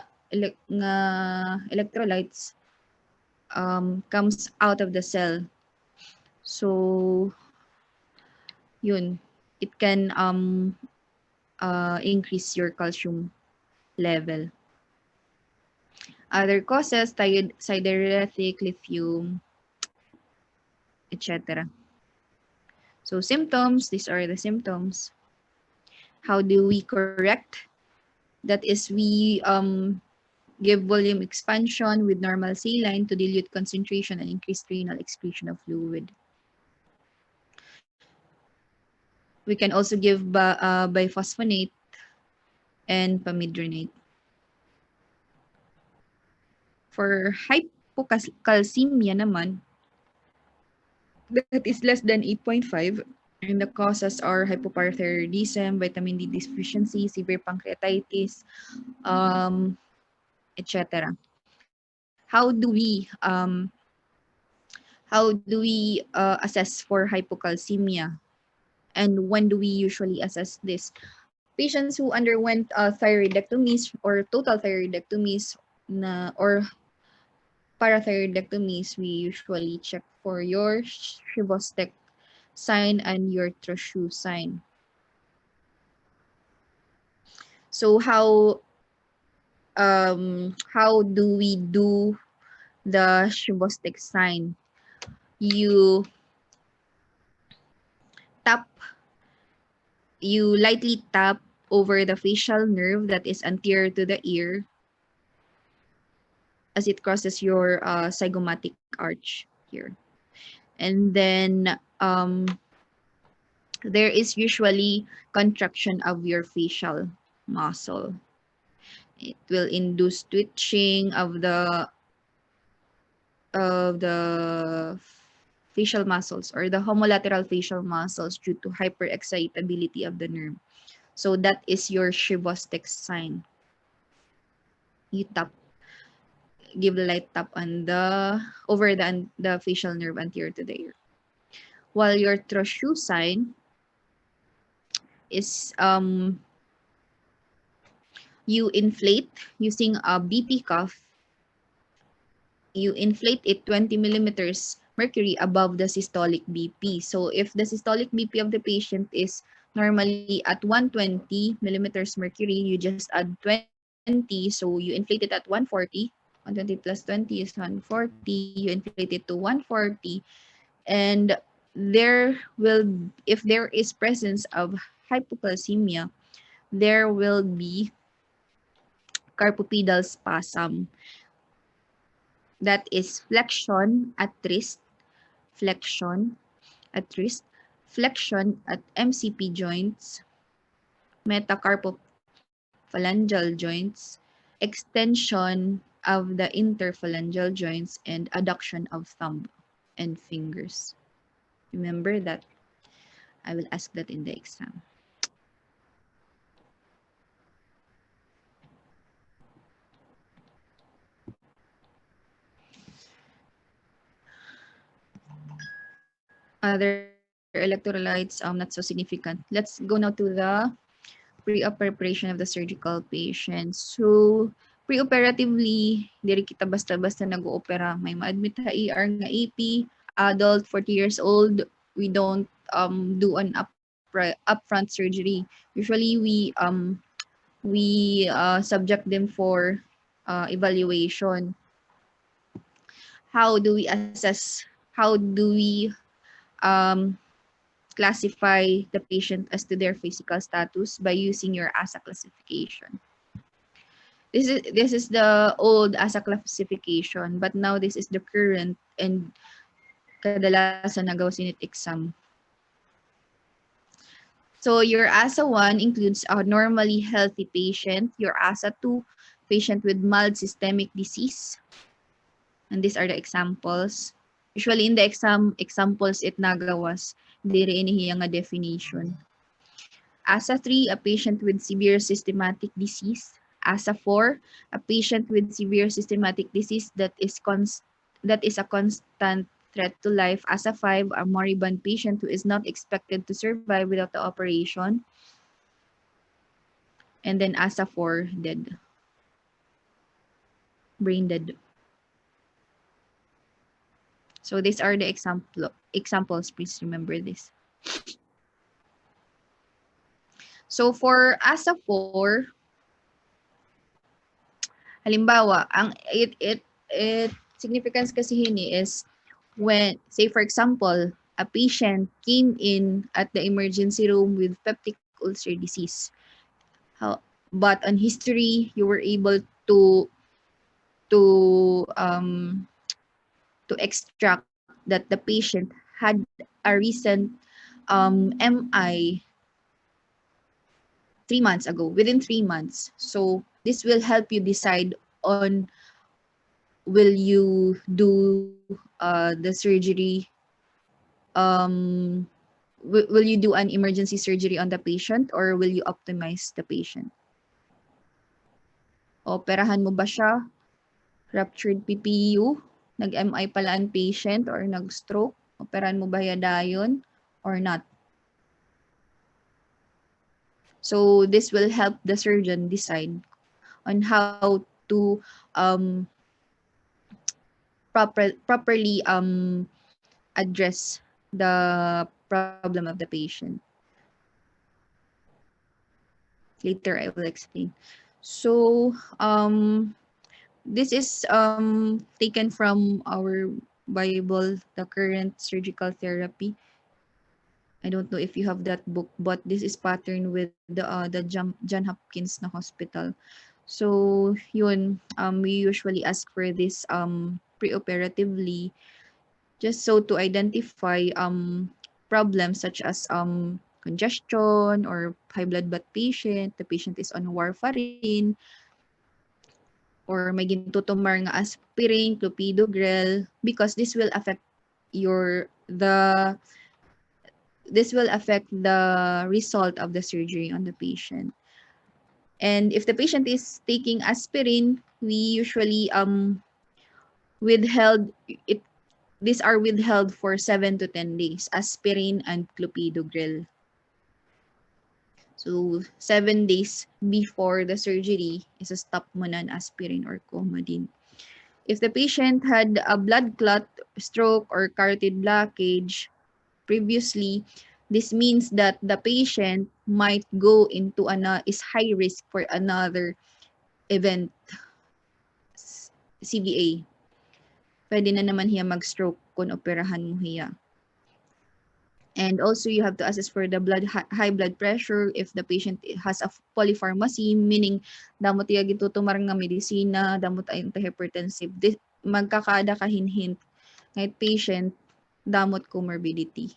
electrolytes comes out of the cell. So yun, it can increase your calcium level. Other causes, sideretic, lithium, etc. So symptoms, these are the symptoms. How do we correct? That is, we give volume expansion with normal saline to dilute concentration and increase renal excretion of fluid. We can also give biphosphonate and pamidronate. For hypocalcemia naman, that is less than 8.5, and the causes are hypoparathyroidism, vitamin D deficiency, severe pancreatitis, etc. How do we assess for hypocalcemia, and when do we usually assess this? Patients who underwent thyroidectomies or total thyroidectomies or parathyroidectomies, we usually check for your Chivostek sign and your Trochu sign. So how do we do the Chivostek sign? You lightly tap over the facial nerve that is anterior to the ear as it crosses your zygomatic arch here. And then there is usually contraction of your facial muscle. It will induce twitching of the facial muscles or the homolateral facial muscles due to hyperexcitability of the nerve. So that is your Chivostek sign. You tap, give a light tap on over the facial nerve anterior to the ear. While your Trochu sign is you inflate using a BP cuff. You inflate it 20 millimeters mercury above the systolic BP. So if the systolic BP of the patient is normally at 120 millimeters mercury, you just add 20. So you inflate it at 140. 120 plus 20 is 140. You inflate it to 140. And if there is presence of hypocalcemia, there will be carpopedal spasm. That is flexion at wrist, flexion at MCP joints, metacarpophalangeal joints, extension of the interphalangeal joints, and adduction of thumb and fingers. Remember that. I will ask that in the exam. Other electrolytes, not so significant. Let's go now to the pre-op preparation of the surgical patient. So Preoperatively, diri kita basta-basta nag-oopera. May ma-admit sa ER nga AP, adult 40 years old, we don't do an upfront surgery. Usually we subject them for evaluation. How do we assess, how do we classify the patient as to their physical status? By using your ASA classification. This is the old ASA classification, but now this is the current and kadalasan nagawasinit exam. So your ASA 1 includes a normally healthy patient. Your ASA 2, patient with mild systemic disease. And these are the examples. Usually in the examples it nagawas, diri inihiya nga definition. ASA 3, a patient with severe systematic disease. ASA 4, a patient with severe systematic disease that is a constant threat to life. ASA 5, a moribund patient who is not expected to survive without the operation. And then ASA 4, dead. Brain dead. So these are the examples. Please remember this. So for ASA 4, halimbawa, ang it significance kasi hini is when, say for example, a patient came in at the emergency room with peptic ulcer disease. But on history, you were able to extract that the patient had a recent MI 3 months ago, within 3 months. So this will help you decide on will you do the surgery, will you do an emergency surgery on the patient or will you optimize the patient? Operahan mo ba siya? Ruptured PPU? Nag-MI pala ang patient or nag-stroke? Operahan mo ba dayon or not? So this will help the surgeon decide on how to properly address the problem of the patient. Later I will explain. So this is taken from our Bible, the current surgical therapy. I don't know if you have that book, but this is patterned with the John Hopkins na hospital. So yun, we usually ask for this preoperatively, just so to identify problems such as congestion or high blood bath patient, the patient is on warfarin, or may gintutumar nga aspirin, clopidogrel, because this will affect the result of the surgery on the patient. And if the patient is taking aspirin, we usually withheld it. These are withheld for 7 to 10 days, aspirin and clopidogrel. So 7 days before the surgery is a stop mo na aspirin or Coumadin. If the patient had a blood clot, stroke, or carotid blockage previously, this means that the patient might go into is high risk for another event, CVA. Pwede na naman hiya mag-stroke kung operahan mo hiya. And also you have to assess for the high blood pressure if the patient has a polypharmacy, meaning damot iya gitutumar nga medisina, damot ay antihypertensive. Magkakaada ka hinhint ngay patient damot comorbidity.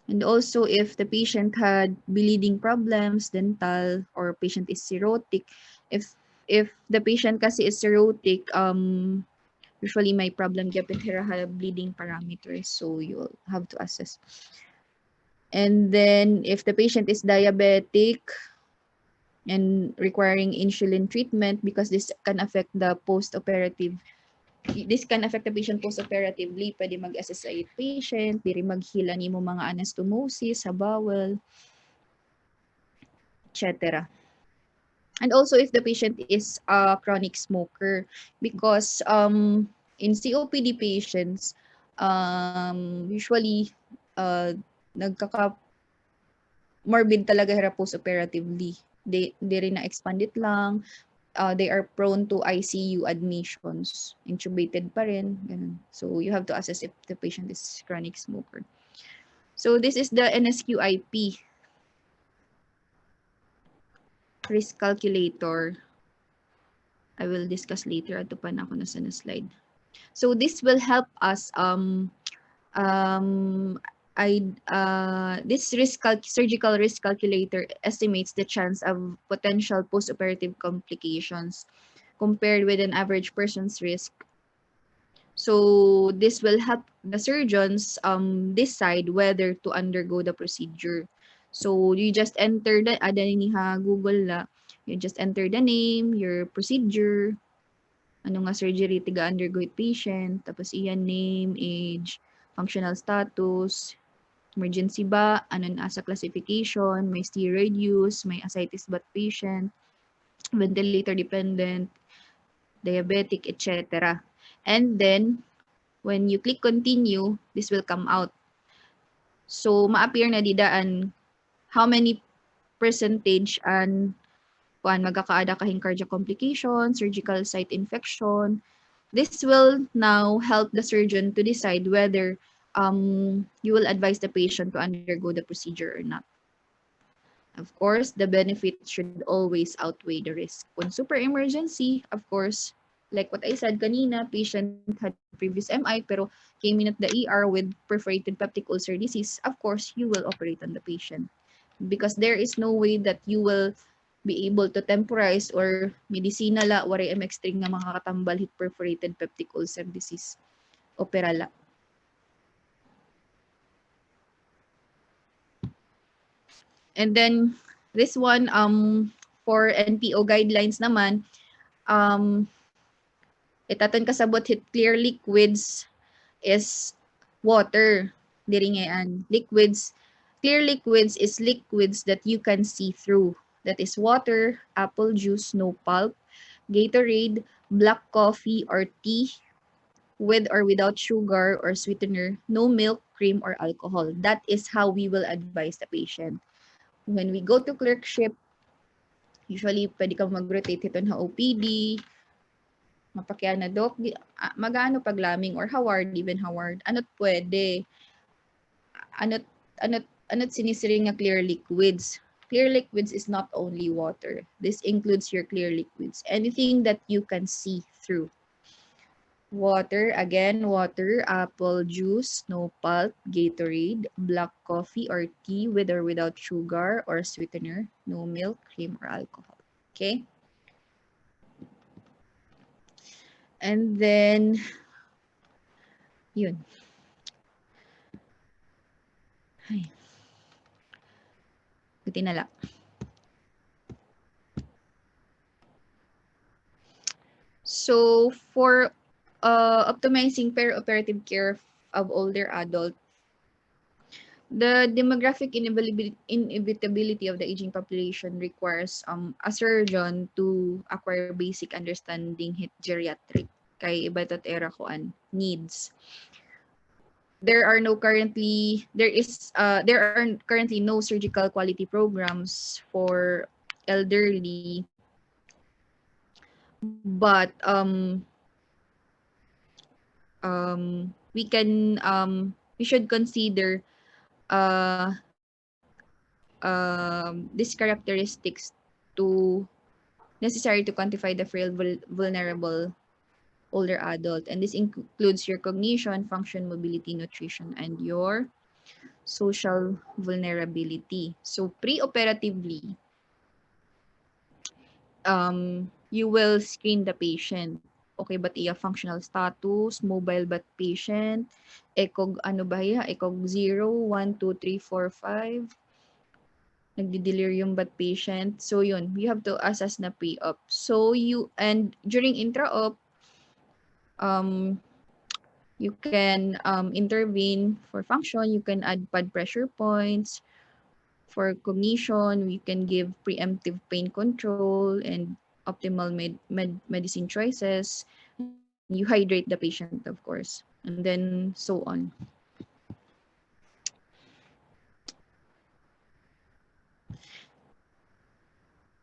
And also if the patient had bleeding problems, dental, or patient is cirrhotic, if the patient kasi is cirrhotic, usually may problem gapit bleeding parameters, so you'll have to assess. And then if the patient is diabetic and requiring insulin treatment, because this can affect the patient post-operatively, pwede mag-assess sa patient, diri maghila nimo mga anastomosis sa bowel, etc. And also if the patient is a chronic smoker, because in COPD patients, usually nagkaka morbid talaga hira postoperatively. They rin na-expand it lang. They are prone to ICU admissions. Intubated pa rin. Ganun. So, you have to assess if the patient is chronic smoker. So, this is the NSQIP risk calculator. I will discuss later. Ato pa na ako nasa na slide. So, this will help us um, this surgical risk calculator estimates the chance of potential postoperative complications compared with an average person's risk. So this will help the surgeons decide whether to undergo the procedure. So you just enter the Google la, you just enter the name, your procedure, ano nga surgery tiga undergo it patient, tapos iyan name, age, functional status, emergency ba, ano na sa classification, may steroid use, may ascites ba patient, ventilator dependent, diabetic, etc. And then, when you click continue, this will come out. So, ma-appear na didaan how many percentage and magkakaada kahing cardiac complication, surgical site infection. This will now help the surgeon to decide whether you will advise the patient to undergo the procedure or not. Of course, the benefit should always outweigh the risk. When super emergency, of course, like what I said kanina, patient had previous MI pero came in at the ER with perforated peptic ulcer disease, of course, you will operate on the patient. Because there is no way that you will be able to temporize or medicina la, waray MX string nga mga katambal hit perforated peptic ulcer disease. Opera la. And then, this one, for NPO guidelines naman, itaton kasabot hit clear liquids is water. Diri ngayon. Liquids, clear liquids is liquids that you can see through. That is water, apple juice, no pulp, Gatorade, black coffee or tea with or without sugar or sweetener, no milk, cream, or alcohol. That is how we will advise the patient. When we go to clerkship, usually pwede kang mag-rotate ito na OPD, mapakyan na doc, magano paglaming or Howard, even Howard, ano't pwede, ano't sinisiring nga clear liquids. Clear liquids is not only water. This includes your clear liquids. Anything that you can see through. Water, again, water, apple juice, no pulp, Gatorade, black coffee or tea with or without sugar or sweetener, no milk, cream, or alcohol. Okay? And then, yun. Ay. Buti na lang. So, for optimizing perioperative care of older adult, the demographic inevitability of the aging population requires a surgeon to acquire basic understanding hit geriatric kay iba tot era koan needs. There are currently no surgical quality programs for elderly, but we should consider these characteristics to necessary to quantify the frail vulnerable older adult, and this includes your cognition, function, mobility, nutrition, and your social vulnerability. So preoperatively, you will screen the patient. Okay, but iya functional status, mobile but patient, ECOG ano ba iya? ECOG 0, 1, 2, 3, 4, 5. Nagdi-delirium but patient. So yun, you have to assess na pre-op. So and during intra-op, you can intervene for function, you can add pad pressure points, For cognition, we can give preemptive pain control and optimal medicine choices. And you hydrate the patient, of course, and then so on.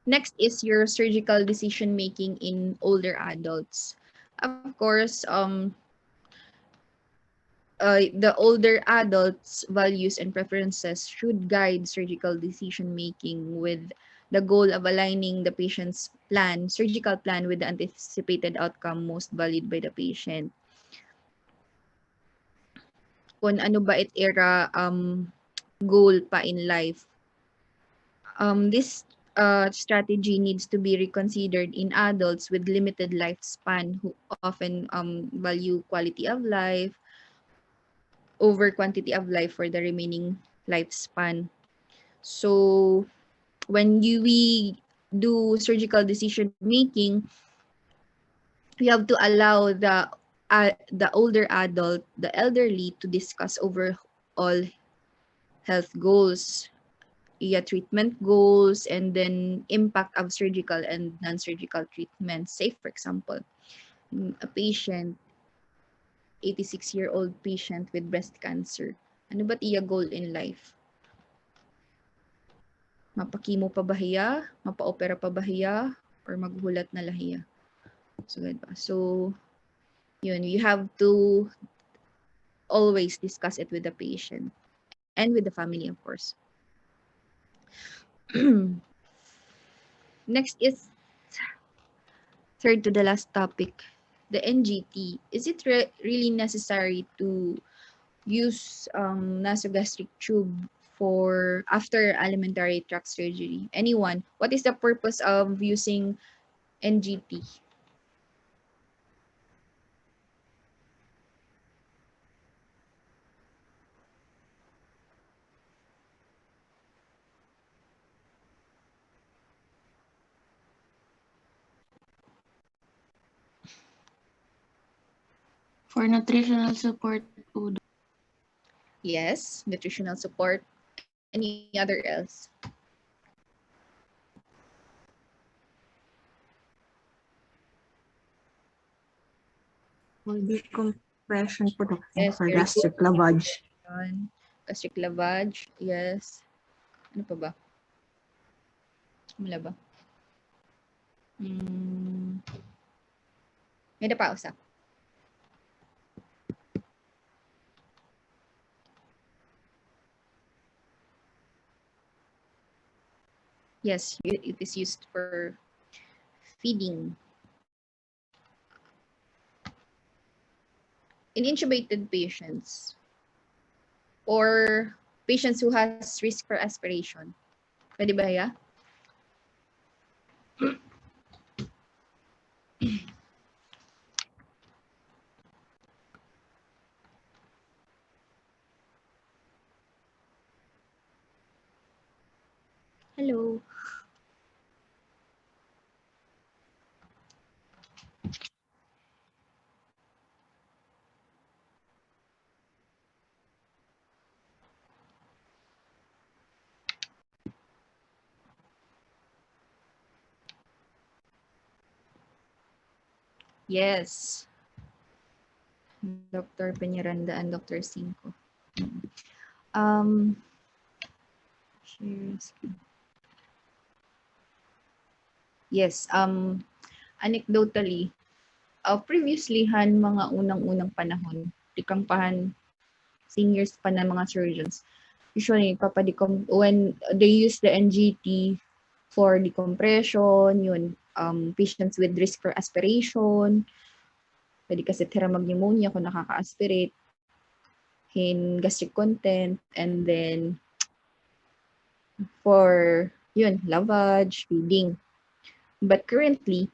Next is your surgical decision making in older adults. Of course, the older adults' values and preferences should guide surgical decision making with the goal of aligning the patient's surgical plan with the anticipated outcome most valued by the patient. Kung ano ba it era goal pa in life. This strategy needs to be reconsidered in adults with limited lifespan who often value quality of life over quantity of life for the remaining lifespan. So when we do surgical decision making, we have to allow the older adult, the elderly, to discuss over all health goals, treatment goals, and then impact of surgical and non-surgical treatments. Say, for example, a patient, 86-year-old patient with breast cancer. Ano ba't iya goal in life? Mapakimo pa ba hiya? Mapaopera pa ba hiya? Or maghulat na lahiya? So, yun, you have to always discuss it with the patient and with the family, of course. Next is third to the last topic, the NGT. Is it really necessary to use nasogastric tube for after alimentary tract surgery? Anyone? What is the purpose of using NGT? For nutritional support po. Yes, nutritional support. Any other else? For decompression po, Doc, Yes, for very gastric good. lavage. Gastric lavage, yes. Ano pa ba? Wala ba? May napausa. Yes, it is used for feeding. In intubated patients or patients who has risk for aspiration. Pwede ba ya? Hello. Yes. Dr. Peñaranda and Dr. Cinco. Share screen. Yes, anecdotally, previously mga unang-unang panahon, dikampahan seniors pa na mga surgeons, usually when they use the NGT for decompression, yun, patients with risk for aspiration, pwede kasi mag pneumonia kung nakaka-aspirate, in gastric content, and then for yun, lavage, feeding. But currently,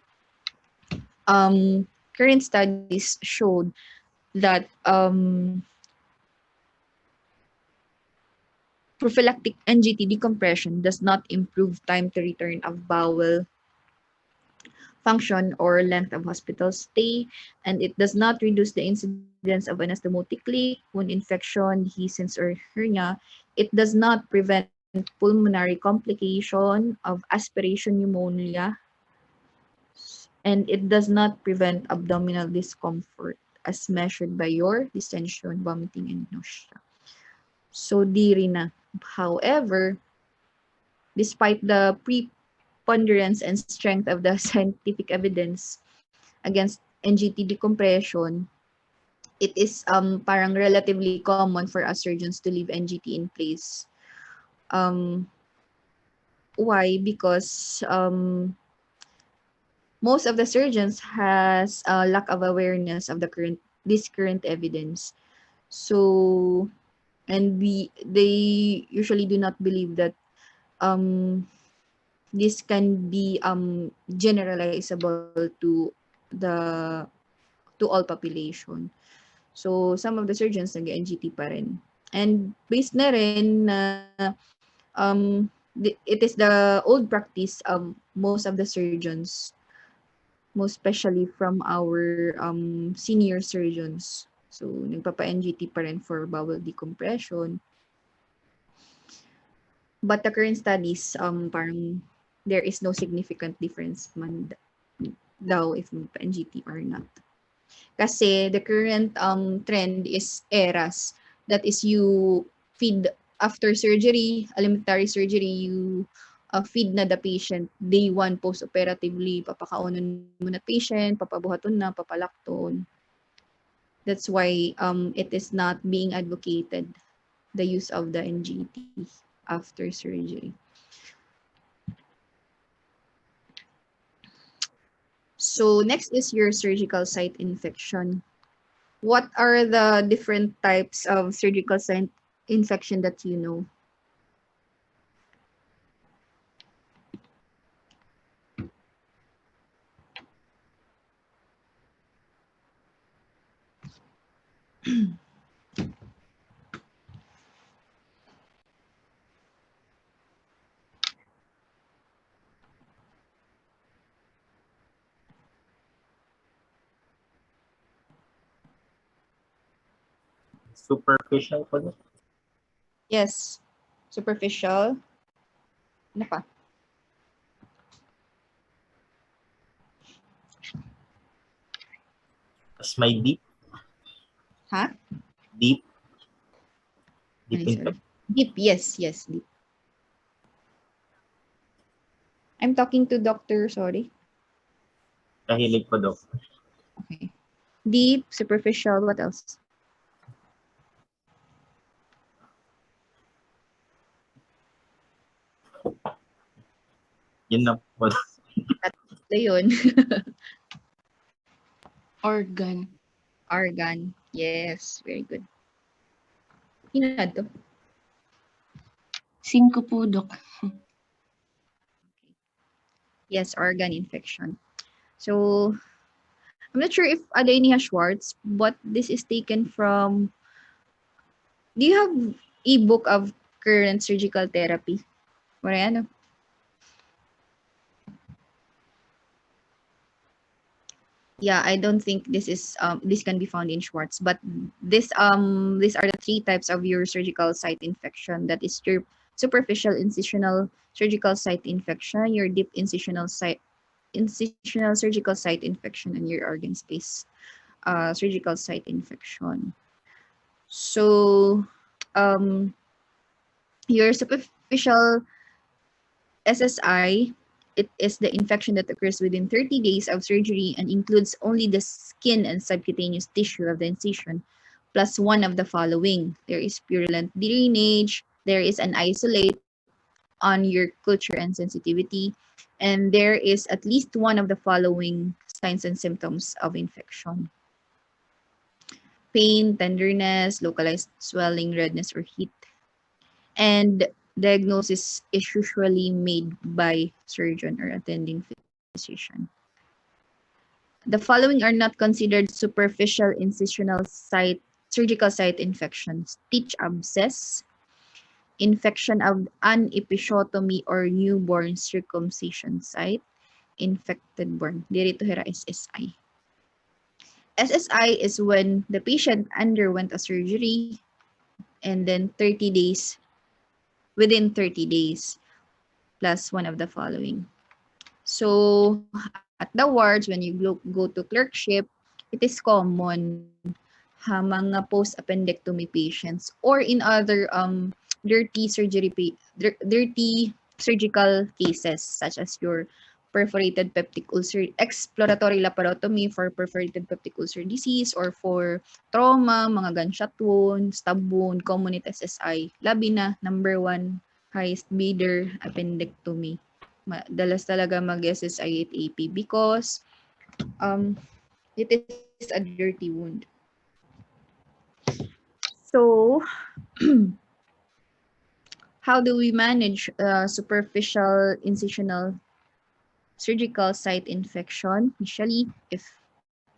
current studies showed that prophylactic NGT decompression does not improve time to return of bowel function or length of hospital stay, and it does not reduce the incidence of anastomotic leak, wound infection, dehiscence, or hernia. It does not prevent pulmonary complication of aspiration pneumonia, and it does not prevent abdominal discomfort as measured by your distension, vomiting, and nausea. So, di rin na. However, despite the preponderance and strength of the scientific evidence against NGT decompression, it is parang relatively common for us surgeons to leave NGT in place. Why? Because most of the surgeons has a lack of awareness of the current evidence. So, and they usually do not believe that this can be generalizable to all population. So, some of the surgeons nag-NGT pa rin. And based na rin na it is the old practice of most of the surgeons, most especially from our senior surgeons. So, nagpapa-NGT pa rin for bowel decompression. But the current studies, parang there is no significant difference man daw if magpa-NGT or not. Kasi the current trend is ERAS. That is you feed after surgery, alimentary surgery, you feed na the patient day 1 post-operatively, papakaunon mo na patient, papabuhaton na, papalakton. That's why it is not being advocated, the use of the NGT after surgery. So next is your surgical site infection. What are the different types of surgical site infection that you know? Superficial po doon. Yes, superficial. Ano pa? Tapos may deep. Ha? Deep. Deep Sorry. infection. Deep, yes, deep. I'm talking to doctor, sorry. Kahilig po daw. Okay. Deep, superficial, what else? Yun na po. Tatlo yun. Organ. Organ. Yes, very good. Hinad to. 5 po, Dok. Yes, organ infection. So, I'm not sure if Adenia Schwartz, but this is taken from... Do you have ebook of current surgical therapy? Wala ano? Yeah, I don't think this is this can be found in Schwartz, but these are the 3 types of your surgical site infection. That is your superficial incisional surgical site infection, your deep incisional surgical site infection, and your organ space surgical site infection. So, your superficial SSI, it is the infection that occurs within 30 days of surgery and includes only the skin and subcutaneous tissue of the incision, plus one of the following. There is purulent drainage, there is an isolate on your culture and sensitivity, and there is at least one of the following signs and symptoms of infection: pain, tenderness, localized swelling, redness, or heat. And diagnosis is usually made by surgeon or attending physician. The following are not considered superficial incisional site surgical site infections: stitch abscess, infection of an episiotomy or newborn circumcision site, infected born. Dirito hira SSI. SSI is when the patient underwent a surgery and then 30 days within 30 days, plus one of the following. So at the wards, when you go to clerkship, it is common mga post-appendectomy patients or in other dirty surgical cases such as your perforated peptic ulcer, exploratory laparotomy for perforated peptic ulcer disease or for trauma, mga gunshot wound, stab wound, common SSI. Labi na, number 1 highest bidder, appendectomy. Dalas talaga mag-SSI at AP because it is a dirty wound. So, how do we manage superficial incisional surgical site infection? Usually,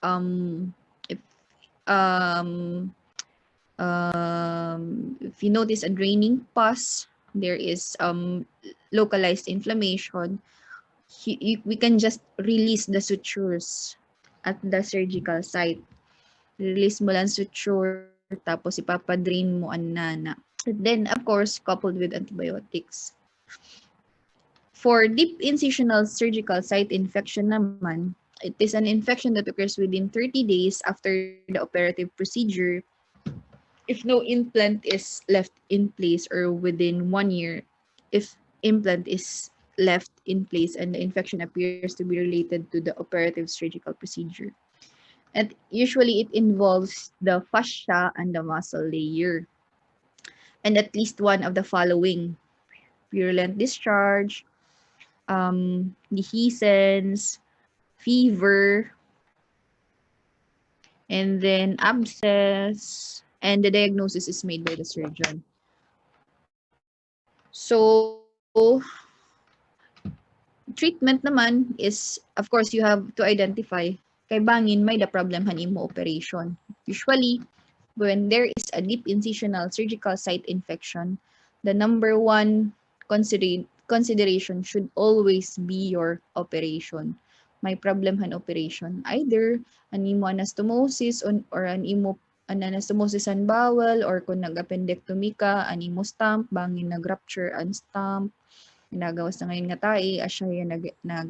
um, if you notice a draining pus, there is localized inflammation, we can just release the sutures at the surgical site. Release mo lang suture, tapos ipapadrain mo ang nana. And then, of course, coupled with antibiotics. For deep incisional surgical site infection naman, it is an infection that occurs within 30 days after the operative procedure if no implant is left in place, or within 1 year if implant is left in place and the infection appears to be related to the operative surgical procedure. And usually it involves the fascia and the muscle layer. And at least one of the following: purulent discharge, dehiscence, fever, and then abscess, and the diagnosis is made by the surgeon. So, treatment naman is, of course, you have to identify kay bangin may the problem hanimo operation. Usually, when there is a deep incisional surgical site infection, the number 1 consideration should always be your operation. May problem han operation. Either animo anastomosis or animo anastomosis an bowel, or kung nag-appendectomy ka, animo stamp, bangin nag-rupture an stamp, ginagawas na ngayon nga tayo, asya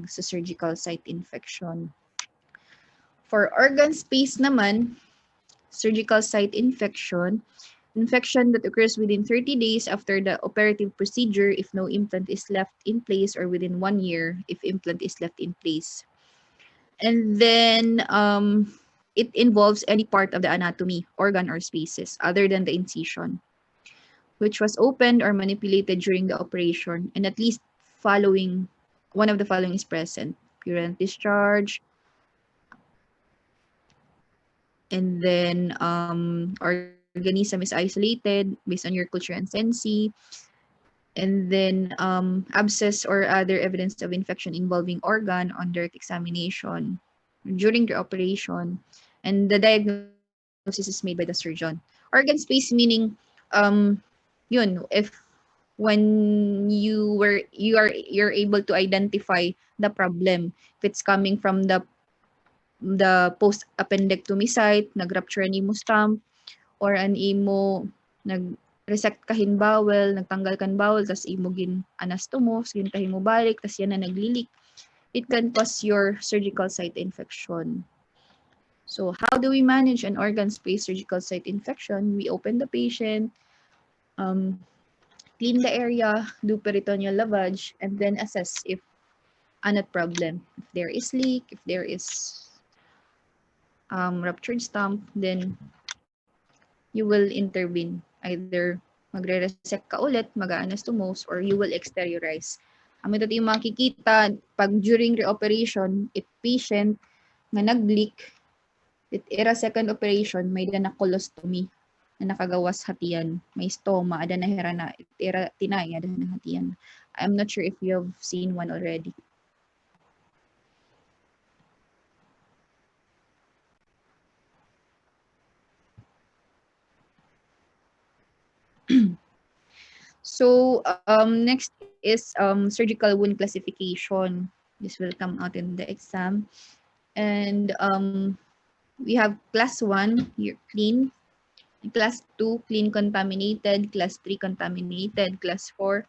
sa surgical site infection. For organ space naman, surgical site infection that occurs within 30 days after the operative procedure if no implant is left in place, or within 1 year if implant is left in place. And then it involves any part of the anatomy, organ, or spaces other than the incision, which was opened or manipulated during the operation, and at least one of the following is present: purulent discharge, and then organism is isolated based on your culture and sensi, and then abscess or other evidence of infection involving organ on direct examination during the operation, and the diagnosis is made by the surgeon. Organ space meaning yun, if when you're able to identify the problem, if it's coming from the post appendectomy site, nag-rupture an imo stump, or an imo nag-resect kahin bowel, nagtanggal kan bowel, tas imo gin anastomos, gin tahimo balik, tas yan na naglilik, it can cause your surgical site infection. So how do we manage an organ space surgical site infection? We open the patient, clean the area, do peritoneal lavage, and then assess if anot problem. If there is leak, if there is ruptured stump, then you will intervene. Either magre-resect ka ulit, mag-anastomose, or you will exteriorize. Ito yung makikita pag during reoperation, if patient nga nag-leak, it era second operation, may na colostomy na nakagawas hatian, may stoma, ada na hera na, era tinay, ada na hatian. I'm not sure if you have seen one already. So next is surgical wound classification. This will come out in the exam. And we have class 1, you're clean. Class 2, clean contaminated. Class 3, contaminated. Class 4,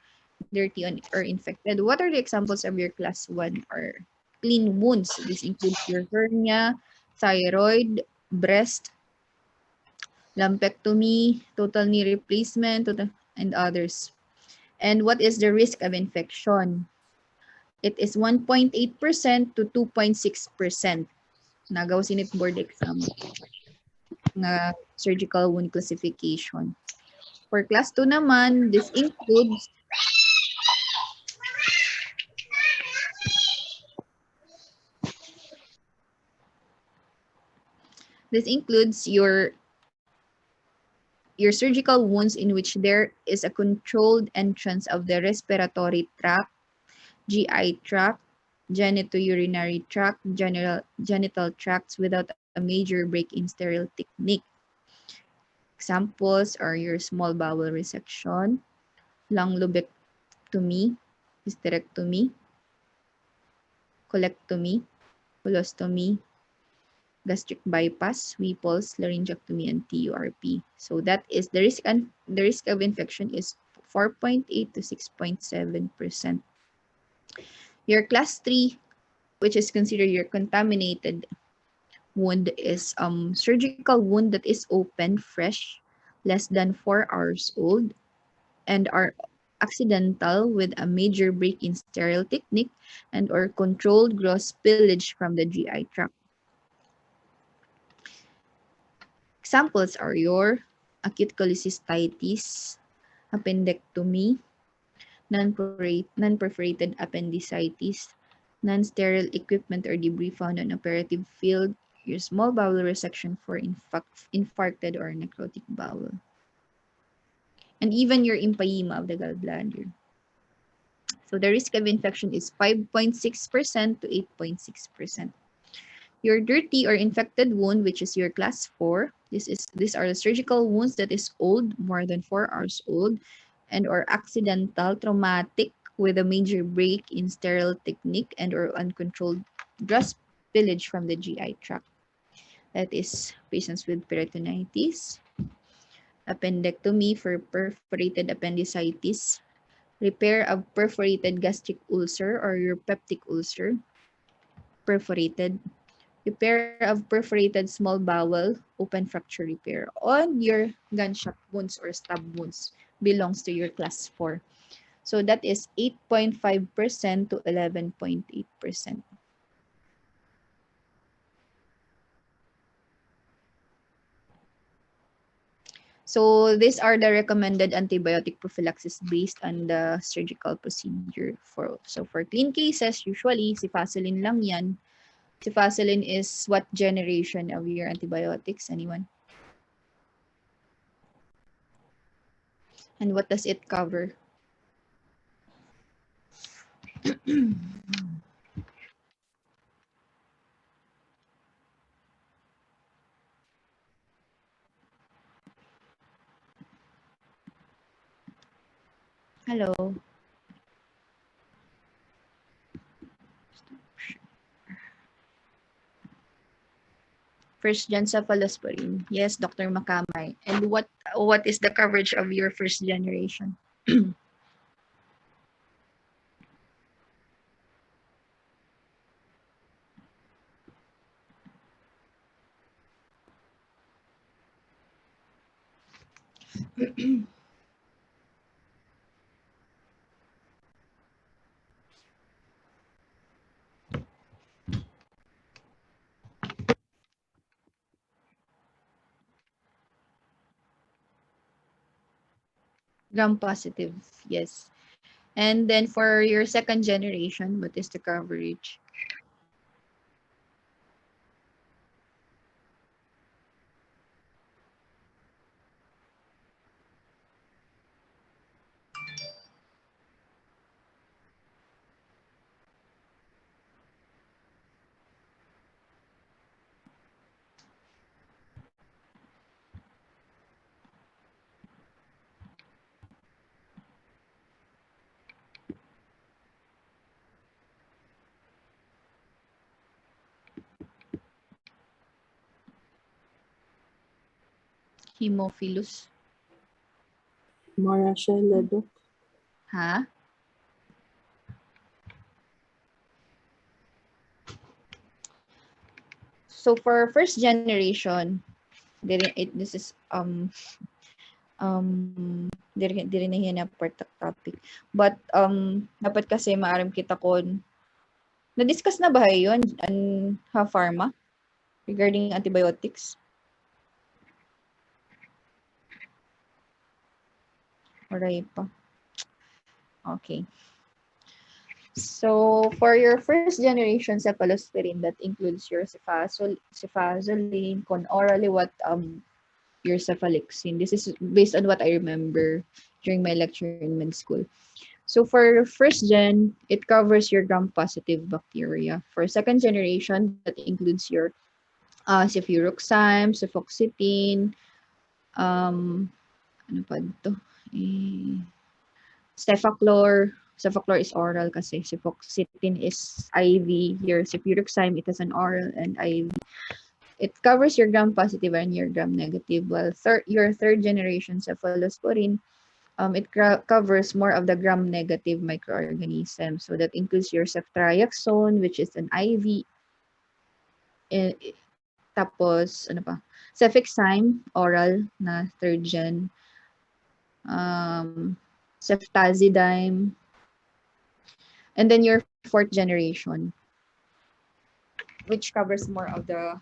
dirty or infected. What are the examples of your class 1 or clean wounds? This includes your hernia, thyroid, breast, lumpectomy, total knee replacement, and others. And what is the risk of infection? It is 1.8% to 2.6%. Nagaw sinit board exam nga surgical wound classification. For class 2 naman, this includes your surgical wounds in which there is a controlled entrance of the respiratory tract, GI tract, genitourinary tract, genital tracts without a major break-in sterile technique. Examples are your small bowel resection, lung lobectomy, hysterectomy, colectomy, colostomy, gastric bypass, Whipple's, laryngectomy, and TURP. So that is the risk of infection is 4.8 to 6.7%. Your class 3, which is considered your contaminated wound, is surgical wound that is open, fresh, less than 4 hours old, and are accidental with a major break-in sterile technique and or controlled gross spillage from the GI tract. Examples are your acute cholecystitis, appendectomy, non-perforated appendicitis, non-sterile equipment or debris found on operative field, your small bowel resection for infarcted or necrotic bowel, and even your empyema of the gallbladder. So the risk of infection is 5.6% to 8.6%. Your dirty or infected wound, which is your class 4, these are the surgical wounds that is old, more than 4 hours old, and or accidental, traumatic, with a major break in sterile technique and or uncontrolled gross spillage from the GI tract. That is patients with peritonitis, appendectomy for perforated appendicitis, repair of perforated gastric ulcer or your peptic ulcer, perforated, repair of perforated small bowel, open fracture repair. On your gunshot wounds or stab wounds belongs to your class 4. So that is 8.5% to 11.8%. So these are the recommended antibiotic prophylaxis based on the surgical procedure. For clean cases, usually cefazolin lang yan. Cefazolin is what generation of your antibiotics? Anyone? And what does it cover? Hello. First gen cephalosporin. Yes, Dr. Makamay. And what is the coverage of your first generation? Gram positive, yes. And then for your second generation, what is the coverage? Hemophilus. Marashella, Doc. Ha? So for first generation, this is diri na yan na part topic. But dapat kasi maaram kita kon na-discuss na ba yun an ha pharma regarding antibiotics? Alright pa. Okay. So for your first generation cephalosporin, that includes your cefazolin, con orally what your cephalexin. This is based on what I remember during my lecture in med school. So for first gen, it covers your gram-positive bacteria. For second generation, that includes your cefuroxime, cefoxitin, ano pa ito? Cefaclor. Cefaclor is oral kasi. Cefoxitin is IV. Your cefuroxime, it is an oral and IV. It covers your gram-positive and your gram-negative. While your third generation cephalosporin, it covers more of the gram-negative microorganisms. So that includes your ceftriaxone, which is an IV. Tapos, ano pa? Cefixime, oral na third gen. Ceftazidime. And then your fourth generation, which covers more of the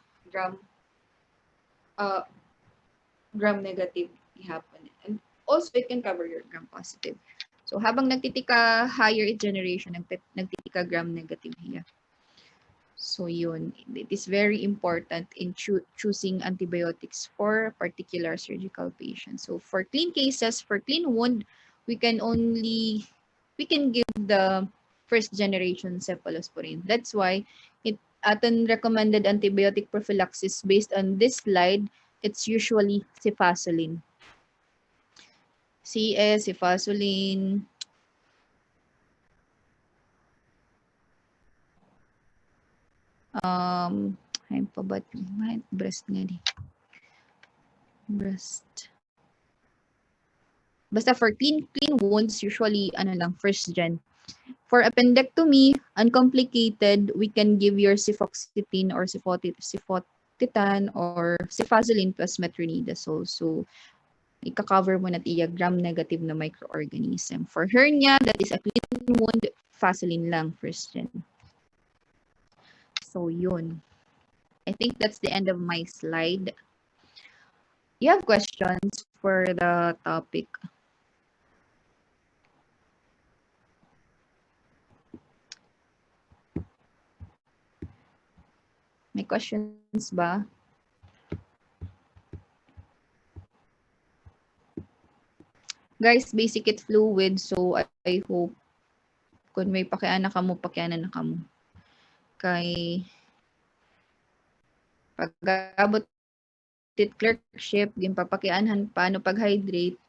gram-negative happen. And also, it can cover your gram-positive. So, habang nagtitika higher generation, nagtitika gram-negative here. So, yun. It is very important in choosing antibiotics for particular surgical patients. So, for clean cases, for clean wound, we can give the first generation cephalosporin. That's why aton recommended antibiotic prophylaxis based on this slide, it's usually cefazolin. CS, cefazolin. Ay pa ba? Breast nga di. Breast. Basta for clean wounds, usually first gen. For appendectomy, uncomplicated, we can give your cefoxitin or cefotitan or cefazolin plus metronidazole. So, ika-cover mo na tiya gram-negative na microorganism. For hernia, that is a clean wound, Vaseline lang, first gen. So, yun. I think that's the end of my slide. You have questions for the topic? May questions ba? Guys, basic it fluid, so I hope kung may pakiana ka mo, pakiana na ka mo. Kay pag-abot it clerkship, gimpapakianhan paano pag-hydrate.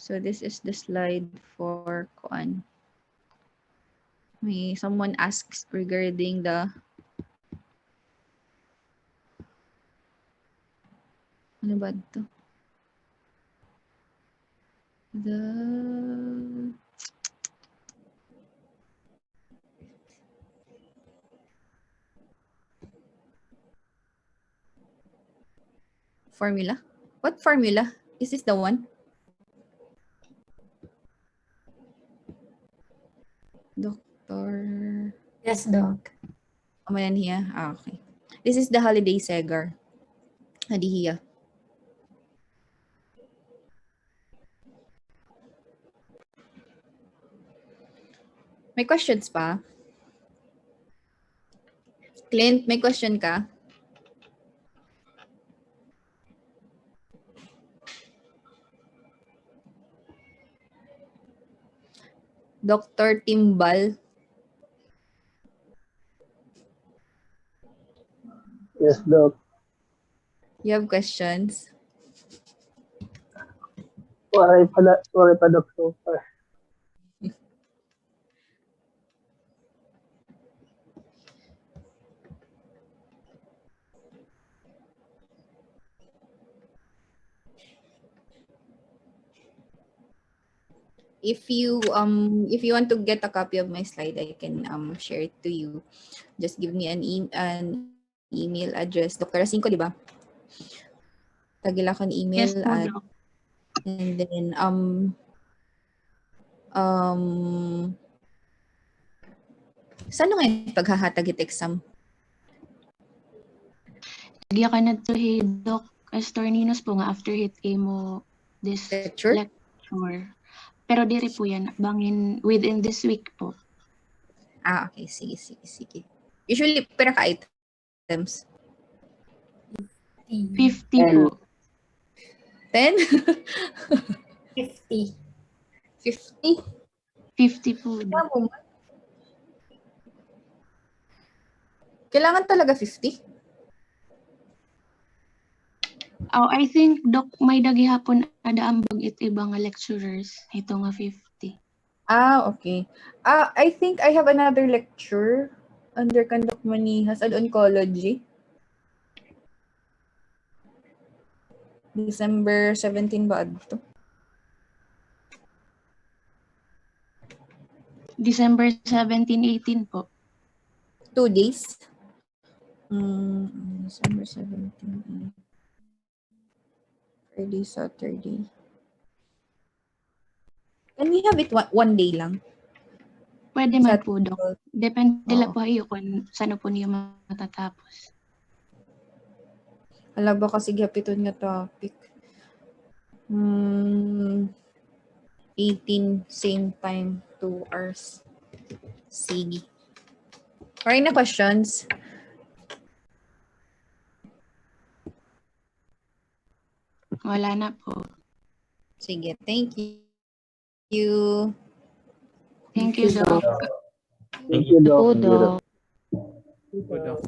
So this is the slide for kuan. May someone asks regarding the ano ba ito? The formula? What formula? Is this the one? Doctor. Yes, Doc. Amanan hiya? Ah, okay. This is the holiday segar. Hadi hiya. May questions pa? Clint, may question ka? Dr. Timbal. Yes, Doc. You have questions? Sorry pa, Doc, so far. If you want to get a copy of my slide, I can share it to you. Just give me an email address. Dr. 5, di ba? Tagil ako ng email Yes po, at Doc. and then saan ngayon paghahatag it exam? Lagyan ka na to, hey, Doc. Astorninos po nga after hit mo this Lecture? lecture. Pero diri po yan, bangin within this week po. Okay. Sige. Usually, pera ka items? 50 po. 10? 50. 50? 50 po, Doc. Kailangan talaga 50? Oh, I think, Doc, may dagihapon ada ambag it ibang lecturers. Ito nga 50. Okay. I think I have another lecture under Conduct Manihas on oncology. December 17 ba ito? December 17, 18 po. 2 days? December 17. Friday, Saturday. Can we have it one day lang? Pwede man po, Doc. Depende lang Oo. po kayo kung saan po niyo matatapos. Hala ba kasi gapiton nga topic? 18, same time, 2 hours. Sige. Or any questions? Wala na po. Sige, thank you. Thank you, Doc. Thank you, Po, Doc. Good.